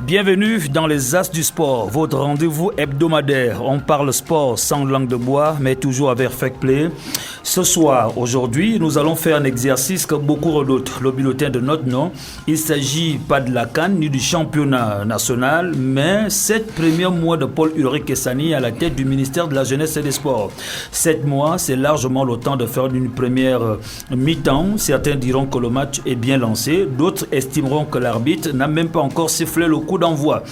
Bienvenue dans les As du Sport, votre rendez-vous hebdomadaire. On parle sport sans langue de bois, mais toujours avec fair play. Ce soir, aujourd'hui, nous allons faire un exercice que beaucoup redoutent, le bulletin de notre nom. Il ne s'agit pas de la CAN ni du championnat national, mais 7 premiers mois de Paul-Ulrich Kessani à la tête du ministère de la Jeunesse et des Sports. 7 mois, c'est largement le temps de faire une première mi-temps. Certains diront que le match est bien lancé, d'autres estimeront que l'arbitre n'a même pas encore sifflé le coup d'envoi.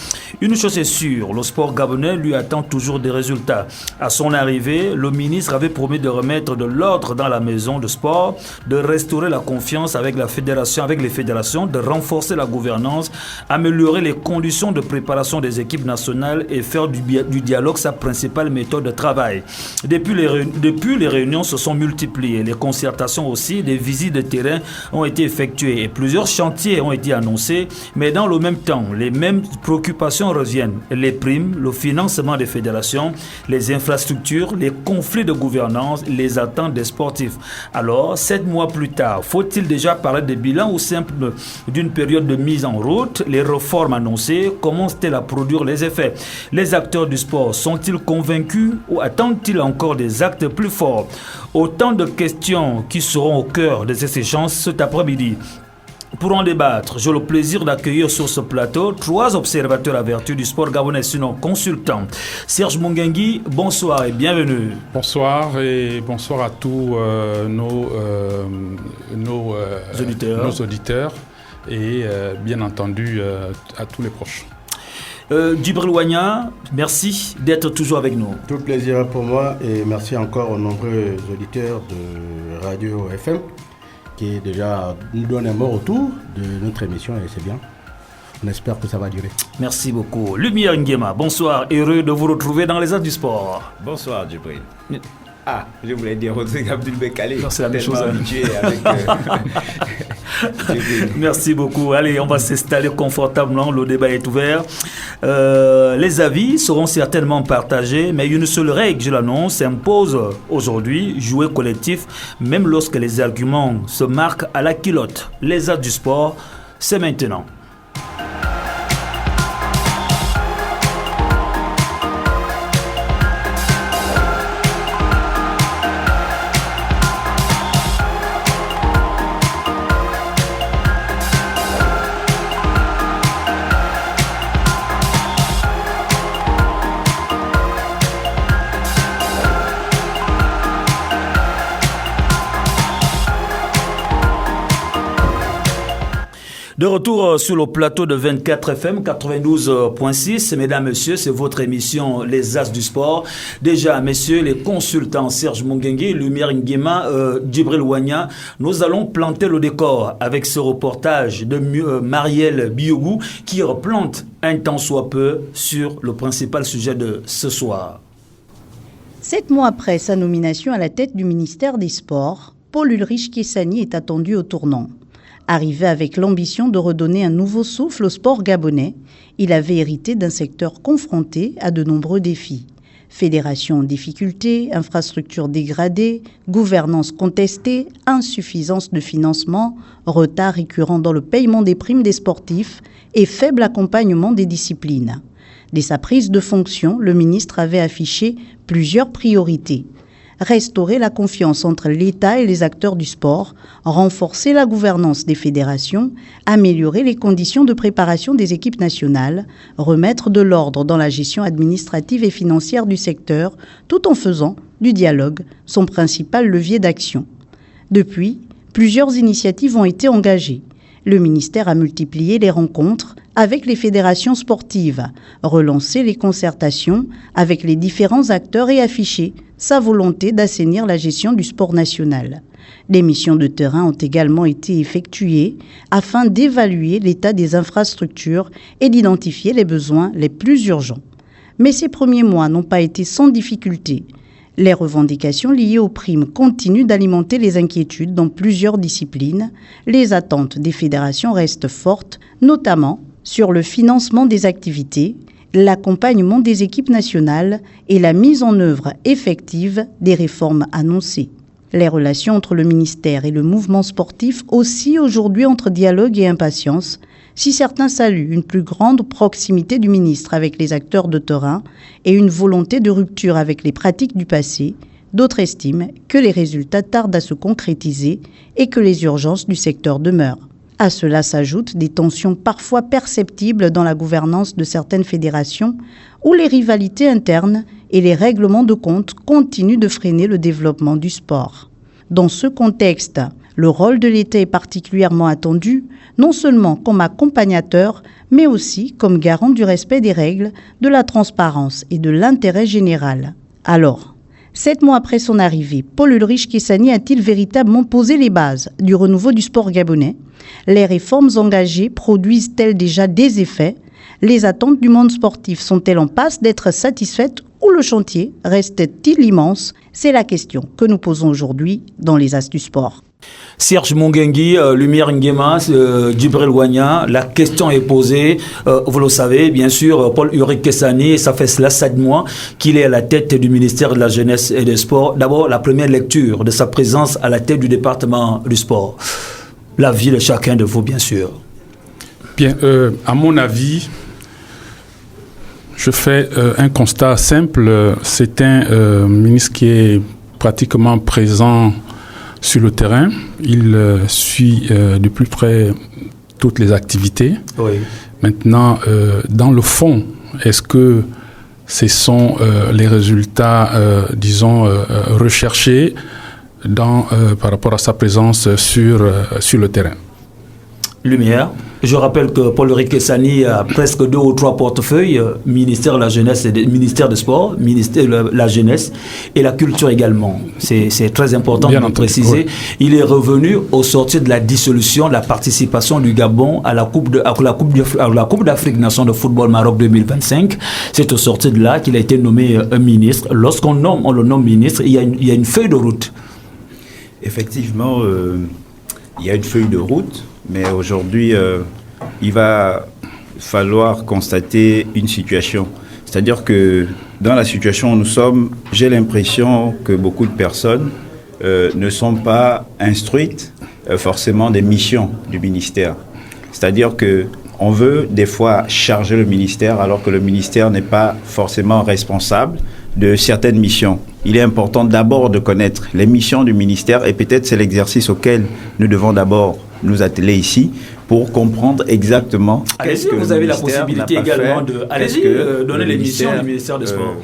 Une chose est sûre, le sport gabonais lui attend toujours des résultats. À son arrivée, le ministre avait promis de remettre de l'ordre dans la maison de sport, de restaurer la confiance avec la fédération, avec les fédérations, de renforcer la gouvernance, améliorer les conditions de préparation des équipes nationales et faire du dialogue sa principale méthode de travail. Depuis les réunions se sont multipliées, les concertations aussi, des visites de terrain ont été effectuées et plusieurs chantiers ont été annoncés, mais dans le même temps, les mêmes préoccupations reviennent. Les primes, le financement des fédérations, les infrastructures, les conflits de gouvernance, les attentes des sportifs. Alors, 7 mois plus tard, faut-il déjà parler de bilan ou simple d'une période de mise en route? Les réformes annoncées commencent-elles à produire les effets? Les acteurs du sport sont-ils convaincus ou attendent-ils encore des actes plus forts? Autant de questions qui seront au cœur de ces échanges cet après-midi. Pour en débattre, j'ai le plaisir d'accueillir sur ce plateau 3 observateurs avertis du sport gabonais, sinon consultants. Serge Mungengui, bonsoir et bienvenue. Bonsoir et bonsoir à tous nos auditeurs et bien entendu à tous les proches. Djibril Wanya, merci d'être toujours avec nous. Tout plaisir pour moi et merci encore aux nombreux auditeurs de Radio FM qui déjà nous donne un bon retour de notre émission et c'est bien. On espère que ça va durer. Merci beaucoup. Lumière Nguema, bonsoir. Heureux de vous retrouver dans les As du Sport. Bonsoir Djibril. Je voulais dire Rodrigue Abdul Bekali. C'est la même chose. Habitué avec Merci beaucoup. Allez, on va s'installer confortablement. Le débat est ouvert. Les avis seront certainement partagés, mais une seule règle, je l'annonce, s'impose aujourd'hui, jouer collectif, même lorsque les arguments se marquent à la culotte. Les As du Sport, c'est maintenant. De retour sur le plateau de 24 FM 92.6. Mesdames, Messieurs, c'est votre émission Les As du Sport. Déjà, messieurs, les consultants Serge Mungengui, Lumière Nguema, Djibril Wanya, nous allons planter le décor avec ce reportage de Marielle Biogou qui replante un tant soit peu sur le principal sujet de ce soir. 7 mois après sa nomination à la tête du ministère des Sports, Paul-Ulrich Kessani est attendu au tournant. Arrivé avec l'ambition de redonner un nouveau souffle au sport gabonais, il avait hérité d'un secteur confronté à de nombreux défis. Fédération en difficulté, infrastructures dégradées, gouvernance contestée, insuffisance de financement, retard récurrent dans le paiement des primes des sportifs et faible accompagnement des disciplines. Dès sa prise de fonction, le ministre avait affiché plusieurs priorités. Restaurer la confiance entre l'État et les acteurs du sport, renforcer la gouvernance des fédérations, améliorer les conditions de préparation des équipes nationales, remettre de l'ordre dans la gestion administrative et financière du secteur, tout en faisant du dialogue son principal levier d'action. Depuis, plusieurs initiatives ont été engagées. Le ministère a multiplié les rencontres avec les fédérations sportives, relancé les concertations avec les différents acteurs et affiché sa volonté d'assainir la gestion du sport national. Des missions de terrain ont également été effectuées afin d'évaluer l'état des infrastructures et d'identifier les besoins les plus urgents. Mais ces premiers mois n'ont pas été sans difficulté. Les revendications liées aux primes continuent d'alimenter les inquiétudes dans plusieurs disciplines. Les attentes des fédérations restent fortes, notamment sur le financement des activités, l'accompagnement des équipes nationales et la mise en œuvre effective des réformes annoncées. Les relations entre le ministère et le mouvement sportif oscillent aujourd'hui entre dialogue et impatience. Si certains saluent une plus grande proximité du ministre avec les acteurs de terrain et une volonté de rupture avec les pratiques du passé, d'autres estiment que les résultats tardent à se concrétiser et que les urgences du secteur demeurent. À cela s'ajoutent des tensions parfois perceptibles dans la gouvernance de certaines fédérations où les rivalités internes et les règlements de compte continuent de freiner le développement du sport. Dans ce contexte, le rôle de l'État est particulièrement attendu, non seulement comme accompagnateur, mais aussi comme garant du respect des règles, de la transparence et de l'intérêt général. Alors, 7 mois après son arrivée, Paul-Ulrich Kessani a-t-il véritablement posé les bases du renouveau du sport gabonais? Les réformes engagées produisent-elles déjà des effets? Les attentes du monde sportif sont-elles en passe d'être satisfaites ou le chantier reste-t-il immense? C'est la question que nous posons aujourd'hui dans les As du sport. Serge Mongengi, Lumière Nguema, Djibril Wanya, la question est posée. Vous le savez, bien sûr, Paul-Ulrich Kessani, ça fait cela 7 mois qu'il est à la tête du ministère de la Jeunesse et des Sports. D'abord, la première lecture de sa présence à la tête du département du sport. L'avis de chacun de vous, bien sûr. Bien, à mon avis, je fais un constat simple. C'est un ministre qui est pratiquement présent sur le terrain. Il suit de plus près toutes les activités. Oui. Maintenant, dans le fond, est-ce que ce sont les résultats, recherchés par rapport à sa présence sur le terrain? Lumière. Je rappelle que Paul-Ulrich Kessani a presque 2 ou 3 portefeuilles, ministère de la Jeunesse, ministère des Sports, ministère de la Jeunesse et la Culture également. C'est très important de préciser. Oui. Il est revenu au sortir de la dissolution, de la participation du Gabon à la Coupe d'Afrique Nation de football Maroc 2025. C'est au sortir de là qu'il a été nommé ministre. Lorsqu'on le nomme ministre, il y a une feuille de route. Effectivement, il y a une feuille de route. Mais aujourd'hui, il va falloir constater une situation. C'est-à-dire que dans la situation où nous sommes, j'ai l'impression que beaucoup de personnes ne sont pas instruites forcément des missions du ministère. C'est-à-dire qu'on veut des fois charger le ministère alors que le ministère n'est pas forcément responsable de certaines missions. Il est important d'abord de connaître les missions du ministère et peut-être c'est l'exercice auquel nous devons d'abord nous atteler ici pour comprendre exactement qu'est-ce que vous avez la possibilité également de donner les missions du ministère des Sports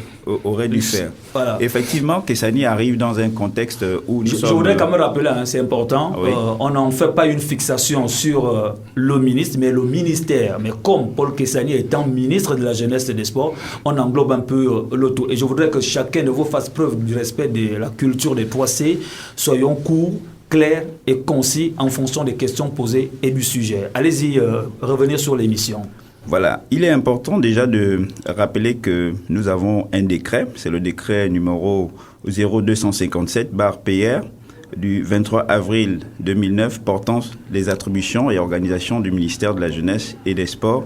aurait dû faire. Voilà. Effectivement, Kessani arrive dans un contexte où nous sommes... Je voudrais quand même rappeler, c'est important, oui. On n'en fait pas une fixation sur le ministre, mais le ministère. Mais comme Paul Kessani étant ministre de la Jeunesse et des Sports, on englobe un peu le tout. Et je voudrais que chacun de vous fasse preuve du respect de la culture des 3C. Soyons courts, clair et concis en fonction des questions posées et du sujet. Allez-y, revenir sur l'émission. Voilà, il est important déjà de rappeler que nous avons un décret, c'est le décret numéro 0257/PR du 23 avril 2009 portant les attributions et organisations du ministère de la Jeunesse et des Sports,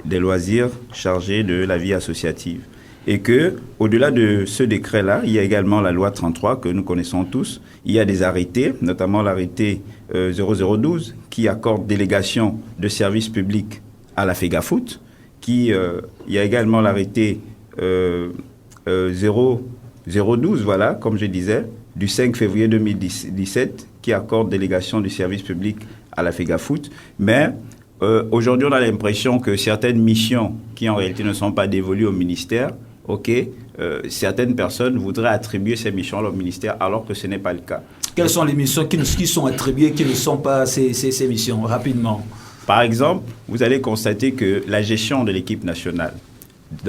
des loisirs chargés de la vie associative. Et que, au-delà de ce décret-là, il y a également la loi 33 que nous connaissons tous. Il y a des arrêtés, notamment l'arrêté 0012 qui accorde délégation de services publics à la FEGAFOOT. Il y a également l'arrêté 0012, voilà, comme je disais, du 5 février 2017 qui accorde délégation du service public à la FEGAFOOT. Mais aujourd'hui, on a l'impression que certaines missions qui en réalité ne sont pas dévolues au ministère, certaines personnes voudraient attribuer ces missions au ministère alors que ce n'est pas le cas. Quelles sont les missions qui sont attribuées, qui ne sont pas ces missions, rapidement? Par exemple, vous allez constater que la gestion de l'équipe nationale,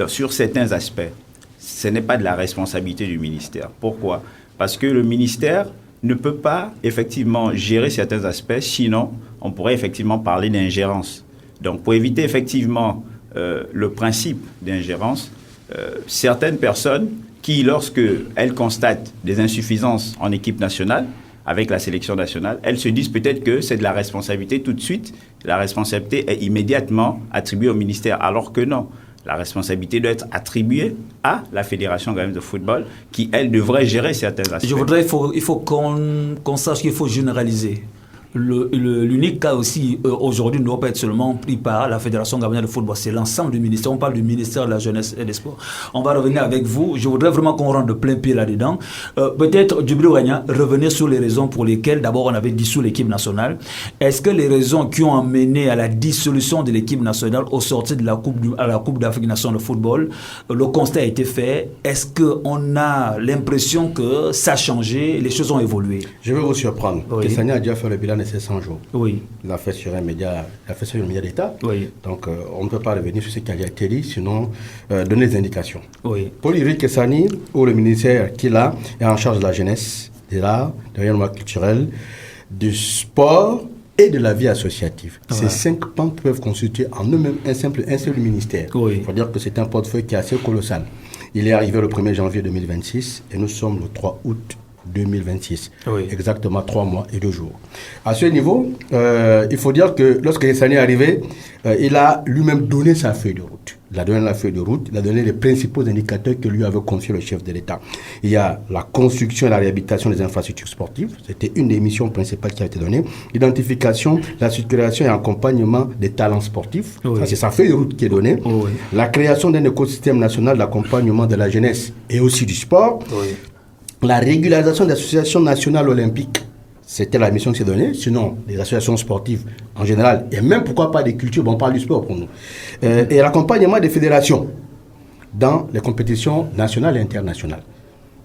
sur certains aspects, ce n'est pas de la responsabilité du ministère. Pourquoi? Parce que le ministère ne peut pas effectivement gérer certains aspects, sinon on pourrait effectivement parler d'ingérence. Donc pour éviter effectivement le principe d'ingérence, certaines personnes qui, lorsqu'elles constatent des insuffisances en équipe nationale, avec la sélection nationale, elles se disent peut-être que c'est de la responsabilité tout de suite. La responsabilité est immédiatement attribuée au ministère, alors que non. la responsabilité doit être attribuée à la Fédération gabonaise de football, qui, elle, devrait gérer certains aspects. Il faut qu'on sache qu'il faut généraliser. L'unique cas aussi, aujourd'hui, ne doit pas être seulement pris par la Fédération gabonaise de football, c'est l'ensemble du ministère. On parle du ministère de la Jeunesse et des Sports. On va revenir avec vous. Je voudrais vraiment qu'on rentre de plein pied là-dedans. Peut-être, Djibril Ouagna, revenir sur les raisons pour lesquelles, d'abord, on avait dissous l'équipe nationale. Est-ce que les raisons qui ont amené à la dissolution de l'équipe nationale au sortir de la Coupe d'Afrique nationale de football, le constat a été fait? Est-ce qu'on a l'impression que ça a changé, les choses ont évolué? Je vais vous surprendre. Oui. Kessani a déjà fait le bilan de ces 100 jours. Oui. Il a fait sur un média, d'État. Oui. Donc, on ne peut pas revenir sur ce qui a été dit, sinon donner des indications. Oui. Paul-Éric Kessani, ou le ministère qu'il a, est en charge de la jeunesse, de l'art, de l'événement culturel, du sport et de la vie associative. Ouais. Ces 5 pans peuvent constituer en eux-mêmes un seul ministère. Oui. Il faut dire que c'est un portefeuille qui est assez colossal. Il est arrivé le 1er janvier 2026 et nous sommes le 3 août 2026. Oui. Exactement 3 mois et 2 jours. À ce niveau, il faut dire que lorsque Kessani est arrivé, il a lui-même donné sa feuille de route. Il a donné la feuille de route, il a donné les principaux indicateurs que lui avait confiés le chef de l'État. Il y a la construction et la réhabilitation des infrastructures sportives. C'était une des missions principales qui a été donnée. L'identification, la circulation et accompagnement des talents sportifs. Oui. Ça, c'est sa feuille de route qui est donnée. Oui. La création d'un écosystème national d'accompagnement de la jeunesse et aussi du sport. Oui. La régularisation des associations nationales olympiques, c'était la mission qui s'est donnée. Sinon, les associations sportives en général, et même pourquoi pas des cultures, bon, on parle du sport pour nous. Et l'accompagnement des fédérations dans les compétitions nationales et internationales.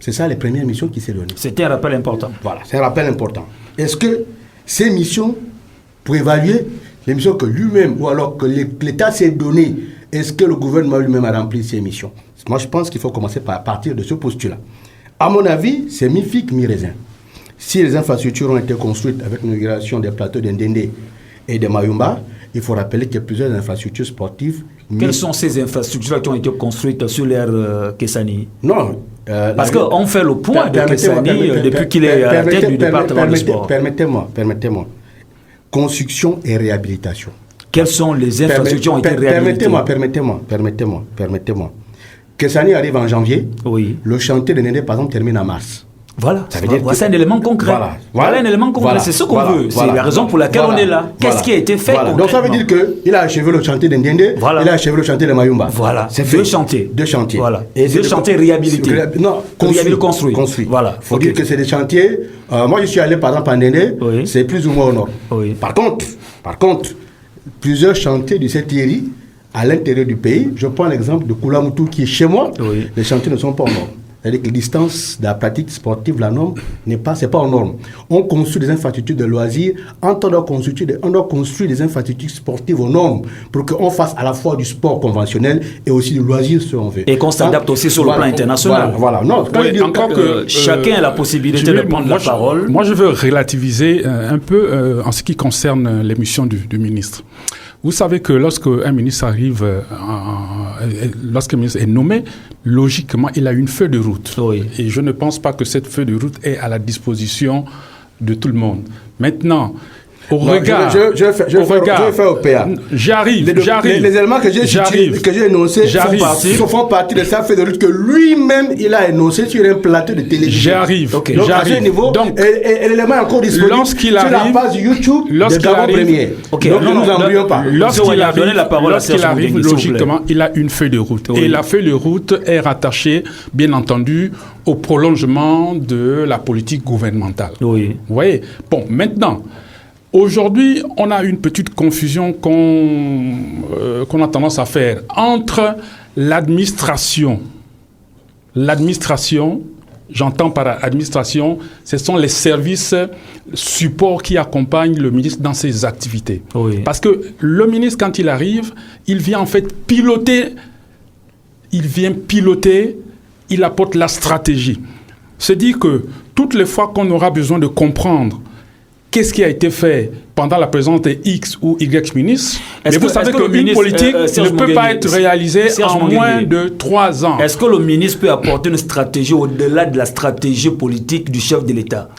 C'est ça les premières missions qui s'est données. C'était un rappel important. Voilà, c'est un rappel important. Est-ce que ces missions, pour évaluer les missions que lui-même, ou alors que l'État s'est donné, est-ce que le gouvernement lui-même a rempli ces missions? Moi, je pense qu'il faut commencer par partir de ce postulat. À mon avis, c'est mi-figue, mi-raisin. Si les infrastructures ont été construites avec l'inauguration des plateaux d'Indende et de Mayumba, il faut rappeler qu'il y a plusieurs infrastructures sportives. Quelles sont ces infrastructures qui ont été construites sur l'ère Kessani? Non. Parce qu'on fait le point de Kessani depuis qu'il est à la tête du département du sport. Permettez-moi. Construction et réhabilitation. Quelles sont les infrastructures qui ont été réhabilitées? Permettez-moi. Kessani arrive en janvier. Oui. Le chantier de Ndende, par exemple, termine en mars. Voilà, c'est un élément concret. Voilà un élément concret, c'est ce qu'on veut. C'est la raison pour laquelle on est là. Qu'est-ce qui a été fait concrètement? Donc ça veut dire qu'il a achevé le chantier de Ndende, il a achevé le chantier de Mayumba. Voilà, c'est deux chantiers. Voilà. Et deux chantiers réhabilités. Non, construits. Voilà. Il faut dire que c'est des chantiers. Moi, je suis allé par exemple en Ndende, c'est plus ou moins au nord. Oui. Par contre, plusieurs chantiers de cette Thierry à l'intérieur du pays, je prends l'exemple de Koulamoutou qui est chez moi, les chantiers ne sont pas en norme. C'est-à-dire que la distance de la pratique sportive, la norme, c'est pas en norme. On construit des infrastructures de loisirs, on doit construire des infrastructures sportives aux normes pour qu'on fasse à la fois du sport conventionnel et aussi du loisir si on veut. Et qu'on s'adapte aussi sur le plan international. Voilà. Non, encore que chacun a la possibilité de prendre la parole. Moi, je veux relativiser un peu en ce qui concerne les missions du ministre. Vous savez que lorsqu'un ministre arrive, lorsqu'un ministre est nommé, logiquement, il a une feuille de route. Oui. Et je ne pense pas que cette feuille de route est à la disposition de tout le monde. Maintenant, au regard... Je vais faire au PA. J'arrive. Les éléments que j'ai énoncés font partie de sa feuille de route que lui-même, il a énoncé sur un plateau de télévision. J'arrive. Donc, à ce niveau, et l'élément est encore disponible sur la page YouTube de Gabon Premier. Donc, ne nous embrouillons pas. Lorsqu'il arrive, logiquement, il a une feuille de route. Et la feuille de route est rattachée, bien entendu, au prolongement de la politique gouvernementale. Oui. Vous voyez? Bon, maintenant... Aujourd'hui, on a une petite confusion qu'on a tendance à faire entre l'administration. L'administration, j'entends par administration, ce sont les services supports qui accompagnent le ministre dans ses activités. Oui. Parce que le ministre, quand il arrive, il vient en fait piloter, il apporte la stratégie. C'est dire que toutes les fois qu'on aura besoin de comprendre qu'est-ce qui a été fait pendant la présence de X ou Y ministres, mais vous savez qu'une politique ne peut pas être réalisée en moins de 3 ans. Est-ce que le ministre peut apporter une stratégie au-delà de la stratégie politique du chef de l'État?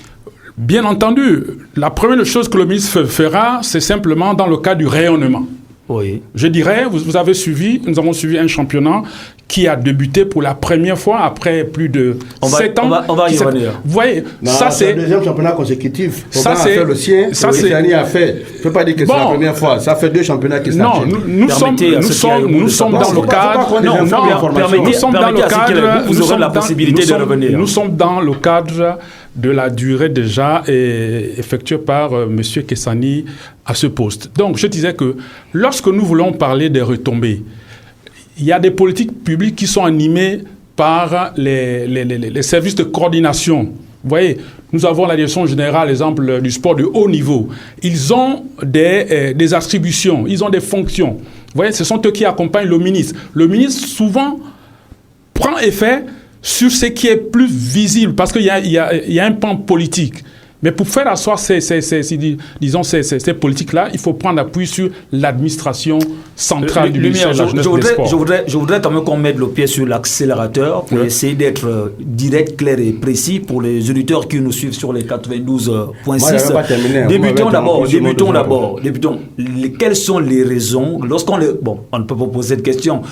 Bien entendu, la première chose que le ministre fera, c'est simplement dans le cas du rayonnement. Oui. Je dirais, nous avons suivi un championnat qui a débuté pour la première fois après plus de 7 ans. On va y revenir. Vous voyez, non, ça c'est... le deuxième championnat consécutif. Ça c'est... a fait le sien, Kessani a fait. Je ne peux pas dire que c'est la première fois. Ça fait 2 championnats qui s'enchaînent. Non, nous sommes dans le cadre... Nous sommes dans le cadre... Vous aurez la possibilité de revenir. Nous sommes dans le cadre de la durée déjà effectuée par M. Kessani à ce poste. Donc, je disais que lorsque nous voulons parler des retombées, il y a des politiques publiques qui sont animées par les services de coordination. Vous voyez, nous avons la direction générale, exemple du sport de haut niveau. Ils ont des attributions, ils ont des fonctions. Vous voyez, ce sont eux qui accompagnent le ministre. Le ministre, souvent, prend effet sur ce qui est plus visible, parce qu'il y a un pan politique. Mais pour faire asseoir ces politiques-là, il faut prendre appui sur l'administration centrale du ministère de la Jeunesse et des Sports. Je voudrais quand même qu'on mette le pied sur l'accélérateur pour essayer d'être direct, clair et précis pour les auditeurs qui nous suivent sur les 92.6. Débutons d'abord. Quelles sont les raisons, on ne peut pas poser de question.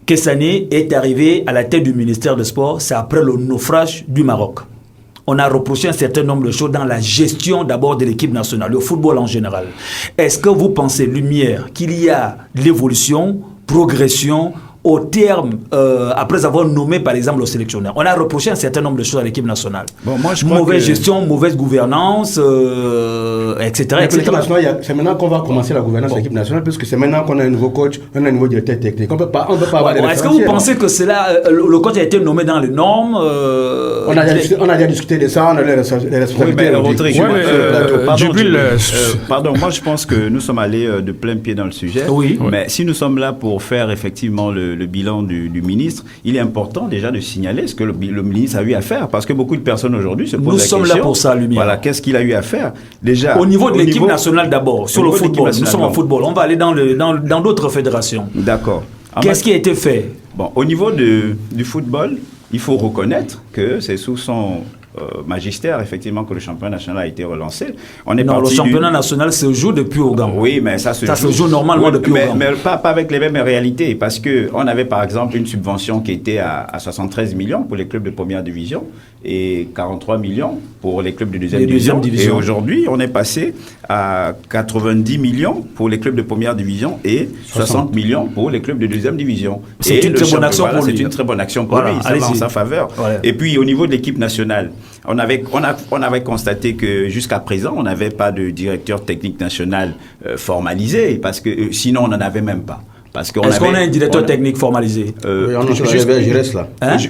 Kessani est arrivé à la tête du ministère des Sports, c'est après le naufrage du Maroc. On a reproché un certain nombre de choses dans la gestion d'abord de l'équipe nationale, le football en général. Est-ce que vous pensez, Lumière, qu'il y a l'évolution, progression, au terme, après avoir nommé par exemple le sélectionneur? On a reproché un certain nombre de choses à l'équipe nationale. Bon, moi, je crois mauvaise gestion, mauvaise gouvernance, etc. C'est maintenant qu'on va commencer la gouvernance de l'équipe nationale, puisque c'est maintenant qu'on a un nouveau coach, on a un nouveau directeur technique. On peut pas avoir des Est-ce que vous pensez que le coach a été nommé dans les normes on a déjà discuté de ça, on a les responsabilités. Pardon, moi je pense que nous sommes allés de plein pied dans le sujet. Oui. Mais si nous sommes là pour faire effectivement le bilan du ministre, il est important déjà de signaler ce que le ministre a eu à faire, parce que beaucoup de personnes aujourd'hui se posent la question. Nous sommes là pour ça, Lumière. Voilà, qu'est-ce qu'il a eu à faire déjà au niveau de l'équipe nationale d'abord, sur le football. Nous sommes en football, on va aller dans d'autres fédérations. D'accord. Qu'est-ce qui a été fait? Bon, au niveau du football, il faut reconnaître que c'est sous son magistère, effectivement, que le championnat national a été relancé. Le championnat national se joue depuis Ougan. Oui, mais ça se joue normalement depuis Ougan. Mais pas avec les mêmes réalités, parce qu'on avait par exemple une subvention qui était à 73 millions pour les clubs de première division et 43 millions pour les clubs de deuxième division. Et aujourd'hui, on est passé à 90 millions pour les clubs de première division et 60 millions pour les clubs de deuxième division. C'est une très bonne action pour lui. C'est une très bonne action pour lui, ça va en sa faveur. Voilà. Et puis au niveau de l'équipe nationale, on avait constaté que jusqu'à présent, on n'avait pas de directeur technique national formalisé, parce que sinon on n'en avait même pas. Est-ce qu'on a un directeur technique formalisé?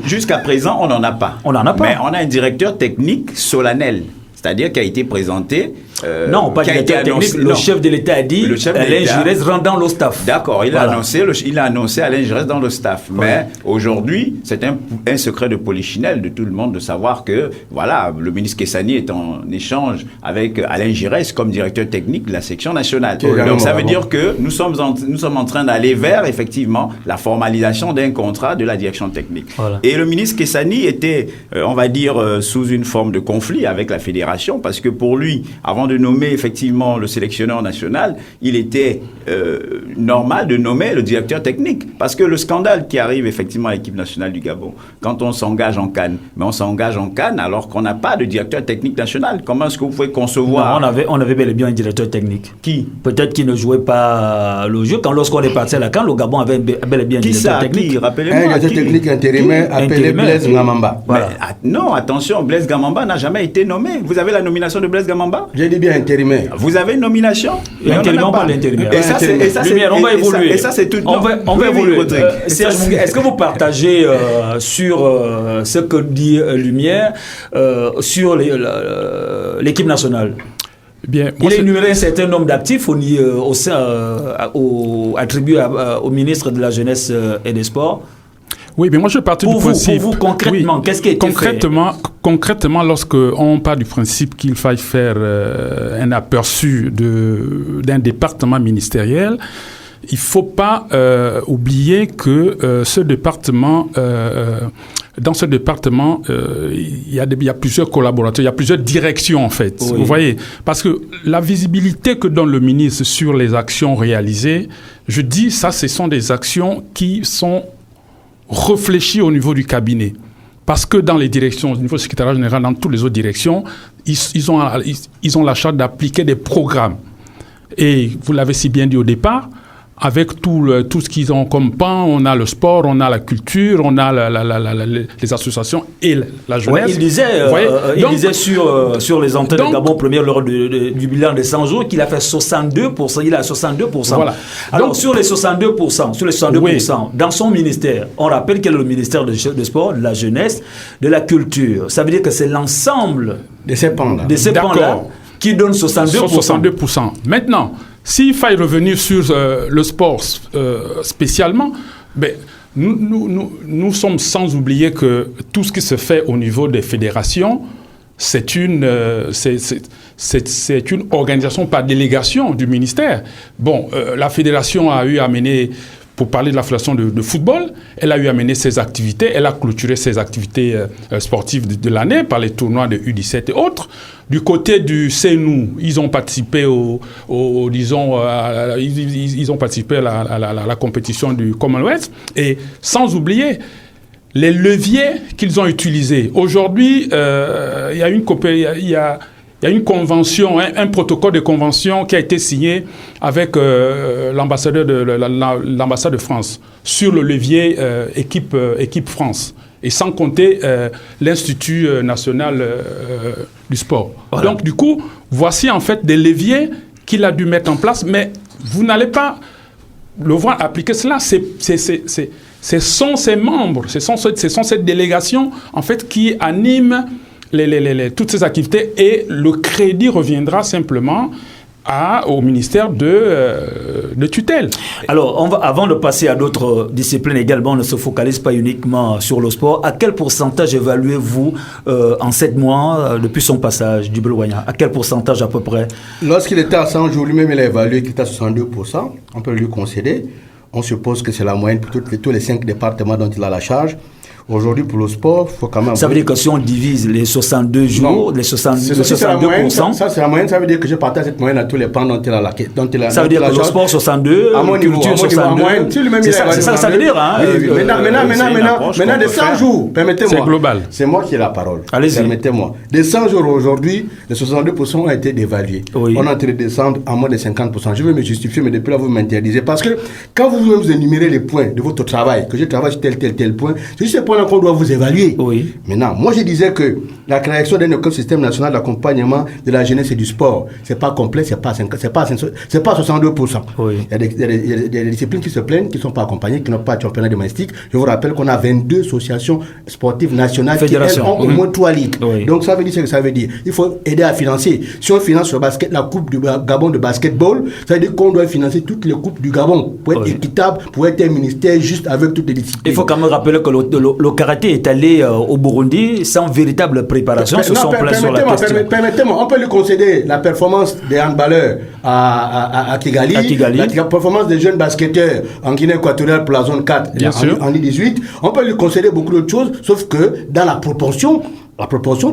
Jusqu'à présent, on n'en a pas. Mais on a un directeur technique solennel, c'est-à-dire qui a été présenté. Non, pas directeur technique. Le chef de l'État a dit Alain Giresse rentre dans le staff. D'accord, il a annoncé Alain Giresse dans le staff. Mais aujourd'hui, c'est un secret de polichinelle de tout le monde de savoir que voilà, le ministre Kessani est en échange avec Alain Giresse comme directeur technique de la section nationale. Donc ça veut dire que nous sommes en train d'aller vers effectivement la formalisation d'un contrat de la direction technique. Voilà. Et le ministre Kessani était, on va dire, sous une forme de conflit avec la fédération, parce que pour lui, avant de nommer effectivement le sélectionneur national, il était normal de nommer le directeur technique. Parce que le scandale qui arrive effectivement à l'équipe nationale du Gabon, quand on s'engage en CAN, mais on s'engage en CAN alors qu'on n'a pas de directeur technique national. Comment est-ce que vous pouvez concevoir... Non, on avait bel et bien un directeur technique. Qui? Peut-être qu'il ne jouait pas le jeu. Lorsqu'on est parti à la CAN, le Gabon avait bel et bien un directeur technique. Qui? Rappelez-moi. Un directeur technique intérimaire appelé Blaise Gamamba. Voilà. Non, attention, Blaise Gamamba n'a jamais été nommé. Vous avez la nomination de Blaise Gamamba? J'ai dit bien intérimaire. Vous avez une nomination? L'intérimaire, pas l'intérimaire. Et ça, on va évoluer. Et ça, c'est tout. On va évoluer. Serge Munga, est-ce que vous partagez sur ce que dit Lumière sur l'équipe nationale? Bien, il a énuméré un certain nombre d'actifs attribués au ministre de la Jeunesse et des Sports. Oui, mais moi je partais du principe. Pour vous, concrètement, qu'est-ce qui a été fait? Concrètement, lorsqu'on part du principe qu'il faille faire un aperçu d'un département ministériel, il ne faut pas oublier que ce département dans ce département, il y a plusieurs collaborateurs, il y a plusieurs directions en fait. Oui. Vous voyez, parce que la visibilité que donne le ministre sur les actions réalisées, je dis ça, ce sont des actions qui sont réfléchies au niveau du cabinet. Parce que dans les directions, au niveau du secrétariat général, dans toutes les autres directions, ils ont la charge d'appliquer des programmes. Et vous l'avez si bien dit au départ, avec tout ce qu'ils ont comme pan, on a le sport, on a la culture, on a les associations et la jeunesse. Ouais, il disait sur les antennes de Gabon Première lors du bilan des 100 jours qu'il a fait 62%. Il a 62%. Voilà. Alors, sur les 62%, oui. dans son ministère, on rappelle qu'il est le ministère de sport, de la jeunesse, de la culture. Ça veut dire que c'est l'ensemble de ces pans-là qui donne 62%. 62%. Maintenant, s'il faille revenir sur le sport spécialement, nous sommes sans oublier que tout ce qui se fait au niveau des fédérations, c'est une organisation par délégation du ministère. Bon, la fédération a eu à mener, pour parler de la fédération de football, elle a eu à mener ses activités, elle a clôturé ses activités sportives de l'année par les tournois de U17 et autres. Du côté du CNU, ils ont participé ils ont participé à la compétition du Commonwealth, et sans oublier les leviers qu'ils ont utilisés. Aujourd'hui, il y a une convention, un protocole de convention qui a été signé avec l'ambassade de France sur le levier équipe France. Et sans compter l'Institut national du sport. Voilà. Donc, du coup, voici en fait des leviers qu'il a dû mettre en place, mais vous n'allez pas le voir appliquer cela. Ce sont ses membres, ce sont cette délégation en fait qui anime toutes ces activités, et le crédit reviendra simplement au ministère de tutelle. Alors, avant de passer à d'autres disciplines également, on ne se focalise pas uniquement sur le sport. À quel pourcentage évaluez-vous en 7 mois depuis son passage du Wanya? À quel pourcentage à peu près? Lorsqu'il était à 100 jours, lui-même il a évalué qu'il était à 62%. On peut lui concéder. On suppose que c'est la moyenne pour tous les 5 départements dont il a la charge. Aujourd'hui, pour le sport, il faut quand même... Ça veut dire que si on divise les 62 jours, les 62%... Ça, c'est la moyenne. Ça veut dire que je partage cette moyenne à tous les pans dont il a la charge. Ça veut dire que le sport 62, à mon niveau, culture 62... C'est ça que ça veut dire. Hein, maintenant, de 100 jours, permettez-moi... C'est global. C'est moi qui ai la parole. Allez-y. Permettez-moi. De 100 jours aujourd'hui, les 62% ont été dévalués. Oui. On est en train de descendre à moins de 50%. Je veux me justifier, mais depuis là, vous m'interdisez. Parce que quand vous énumérez les points de votre travail, que je travaille sur tel point, c'est juste qu'on doit vous évaluer. Oui. Maintenant, moi je disais que la création d'un écosystème national d'accompagnement de la jeunesse et du sport, c'est pas complet, c'est pas 62%. Oui. Il y a des disciplines qui se plaignent, qui ne sont pas accompagnées, qui n'ont pas de championnat domestique. Je vous rappelle qu'on a 22 associations sportives nationales qui elles, ont au moins 3 ligues. Oui. Donc ça veut dire ce que ça veut dire. Il faut aider à financer. Si on finance le basket, la Coupe du Gabon de basketball, ça veut dire qu'on doit financer toutes les coupes du Gabon pour être équitable, pour être un ministère juste avec toutes les disciplines. Il faut quand même rappeler que le karaté est allé au Burundi sans véritable préparation. Permettez-moi, on peut lui concéder la performance des handballeurs à Kigali, la performance des jeunes basketteurs en Guinée équatoriale pour la zone 4 en I-18. On peut lui concéder beaucoup d'autres choses, sauf que dans la proportion,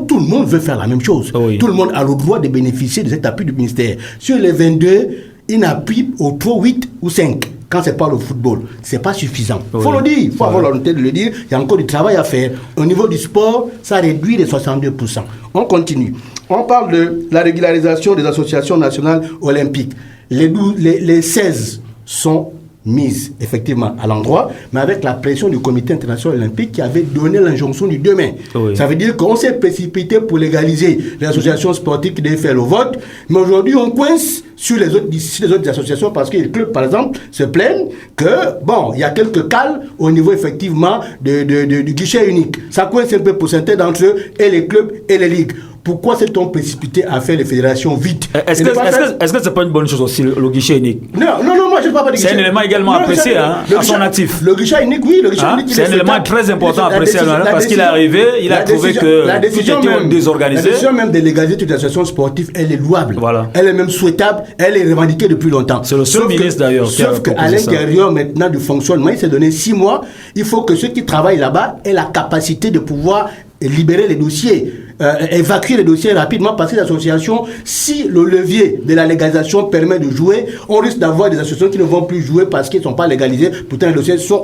tout le monde veut faire la même chose. Oui. Tout le monde a le droit de bénéficier de cet appui du ministère. Sur les 22, il appuie au 3, 8 ou 5. Quand c'est pas le football, c'est pas suffisant. Il faut le dire, il faut avoir l'honnêteté de le dire. Il y a encore du travail à faire. Au niveau du sport, ça réduit les 62%. On continue. On parle de la régularisation des associations nationales olympiques. Les 16 sont mises effectivement à l'endroit, mais avec la pression du comité international olympique qui avait donné l'injonction du demain. Oui. Ça veut dire qu'on s'est précipité pour légaliser les associations sportives qui devaient faire le vote, mais aujourd'hui on coince sur les autres associations parce que les clubs par exemple se plaignent que il y a quelques cales au niveau effectivement du guichet unique. Ça coince un peu pour certains d'entre eux, et les clubs et les ligues. Pourquoi s'est-on précipité à faire les fédérations vite? Est-ce que c'est pas une bonne chose aussi, le guichet unique? Non, moi je ne parle pas de guichet. C'est un élément également apprécié à son actif. Le guichet unique, oui, le guichet unique. C'est un élément très important apprécié parce qu'il est arrivé, il a trouvé que tout était désorganisé. La décision même de légaliser toute association sportive, elle est louable. Voilà. Elle est même souhaitable, elle est revendiquée depuis longtemps. C'est le seul ministre d'ailleurs. Sauf qu'à l'intérieur maintenant du fonctionnement, il s'est donné 6 mois. Il faut que ceux qui travaillent là-bas aient la capacité de pouvoir libérer les dossiers, évacuer les dossiers rapidement, parce que les associations, si le levier de la légalisation permet de jouer, on risque d'avoir des associations qui ne vont plus jouer parce qu'ils ne sont pas légalisés. Pourtant, les dossiers sont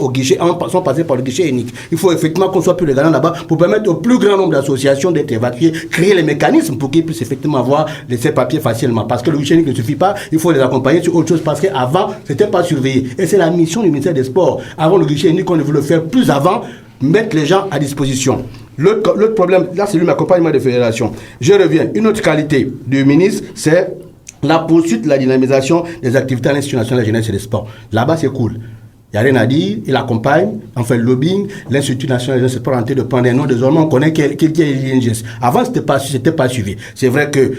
passés par le guichet unique. Il faut effectivement qu'on soit plus légal là-bas pour permettre au plus grand nombre d'associations d'être évacuées, créer les mécanismes pour qu'ils puissent effectivement avoir ces papiers facilement. Parce que le guichet unique ne suffit pas, il faut les accompagner sur autre chose, parce qu'avant, ce n'était pas surveillé. Et c'est la mission du ministère des Sports. Avant le guichet unique, on devait le faire plus avant, mettre les gens à disposition. L'autre problème, là c'est l'accompagnement des fédérations. Je reviens, une autre qualité du ministre, c'est la poursuite de la dynamisation des activités à l'Institut national de la jeunesse et des sports. Là-bas c'est cool. Il n'y a rien à dire, il accompagne, on fait le lobbying, l'Institut national de la jeunesse et des sports est en train de prendre un nom, désormais on connaît qui est l'INGS. Avant c'était pas suivi. C'est vrai que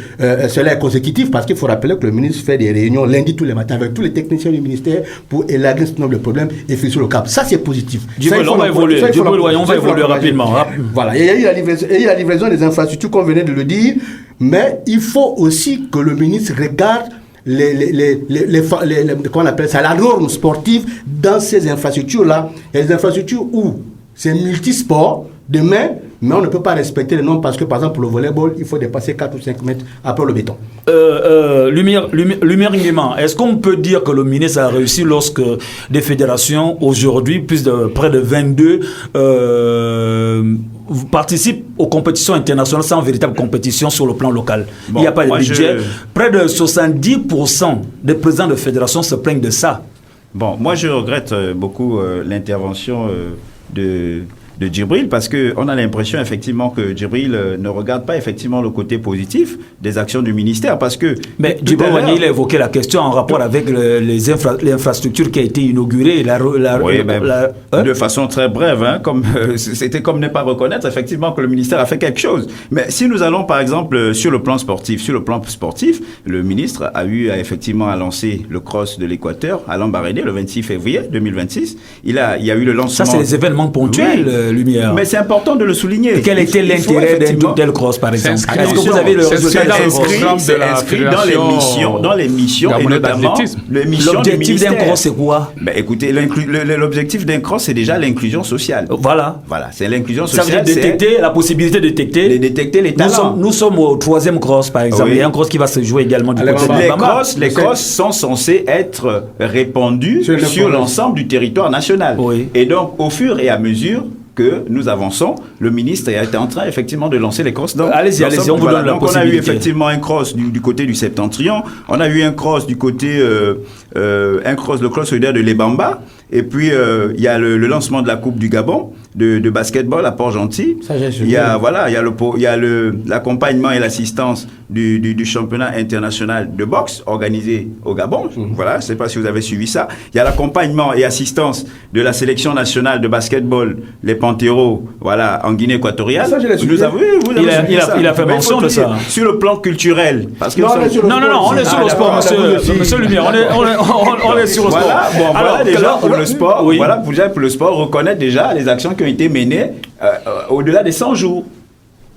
cela est consécutif, parce qu'il faut rappeler que le ministre fait des réunions lundi tous les matins avec tous les techniciens du ministère pour élaguer ce nombre de problèmes et fixer le cap. Ça c'est positif. On va évoluer rapidement. Voilà, et il y a eu la livraison des infrastructures qu'on venait de le dire, mais il faut aussi que le ministre regarde comment on appelle ça, la norme sportive dans ces infrastructures-là. Il y a des infrastructures où c'est multisport, demain, mais on ne peut pas respecter les normes parce que, par exemple, pour le volleyball, il faut dépasser 4 ou 5 mètres après le béton. Lumière Nguema, est-ce qu'on peut dire que le ministre a réussi lorsque des fédérations, aujourd'hui, près de 22, participent aux compétitions internationales sans véritable compétition sur le plan local? Il n'y a pas de budget. Près de 70% des présidents de fédérations se plaignent de ça. Bon, moi je regrette beaucoup l'intervention de Djibril, parce qu'on a l'impression effectivement que Djibril ne regarde pas effectivement le côté positif des actions du ministère, parce que... Mais Djibril, il a évoqué la question en rapport avec l'infrastructure qui a été inaugurée. De façon très brève, c'était comme ne pas reconnaître effectivement que le ministère a fait quelque chose. Mais si nous allons par exemple sur le plan sportif, le ministre a eu effectivement à lancer le cross de l'Équateur à Lambaréné le 26 février 2026. Il y a eu le lancement... Ça, c'est les événements ponctuels. Oui. Lumière. Mais c'est important de le souligner. Et quel était l'intérêt d'un tel cross, par exemple? Est-ce que vous avez le résultat inscrit dans les missions et notamment l'objectif d'un cross, c'est quoi? Écoutez, l'objectif d'un cross, c'est déjà l'inclusion sociale. Voilà, c'est l'inclusion sociale. Ça veut dire détecter, la possibilité de détecter les talents. Nous sommes au 3e cross, par exemple. Il y a un cross qui va se jouer également du côté de Bamba. Les crosses sont censés être répandus sur l'ensemble du territoire national. Et donc, au fur et à mesure que nous avançons, le ministre est en train effectivement de lancer les crosses. Allez-y, on vous donne la possibilité. Donc on a eu effectivement un cross du côté du Septentrion, on a eu un cross du côté, le cross solidaire de l'Ebamba, et puis il y a le lancement de la Coupe du Gabon de basketball à Port-Gentil. Il y a l'accompagnement et l'assistance du championnat international de boxe organisé au Gabon. Voilà, je ne sais pas si vous avez suivi ça. Il y a l'accompagnement et assistance de la sélection nationale de basketball, les Panteros, voilà, en Guinée équatoriale. Ça, il a fait mention de ça. Sur le plan culturel. Parce que on est sur le sport, monsieur Lumière. On est sur le sport. Voilà, déjà, pour le sport, pour le sport, reconnaître déjà les actions qui ont été menées au-delà des 100 jours.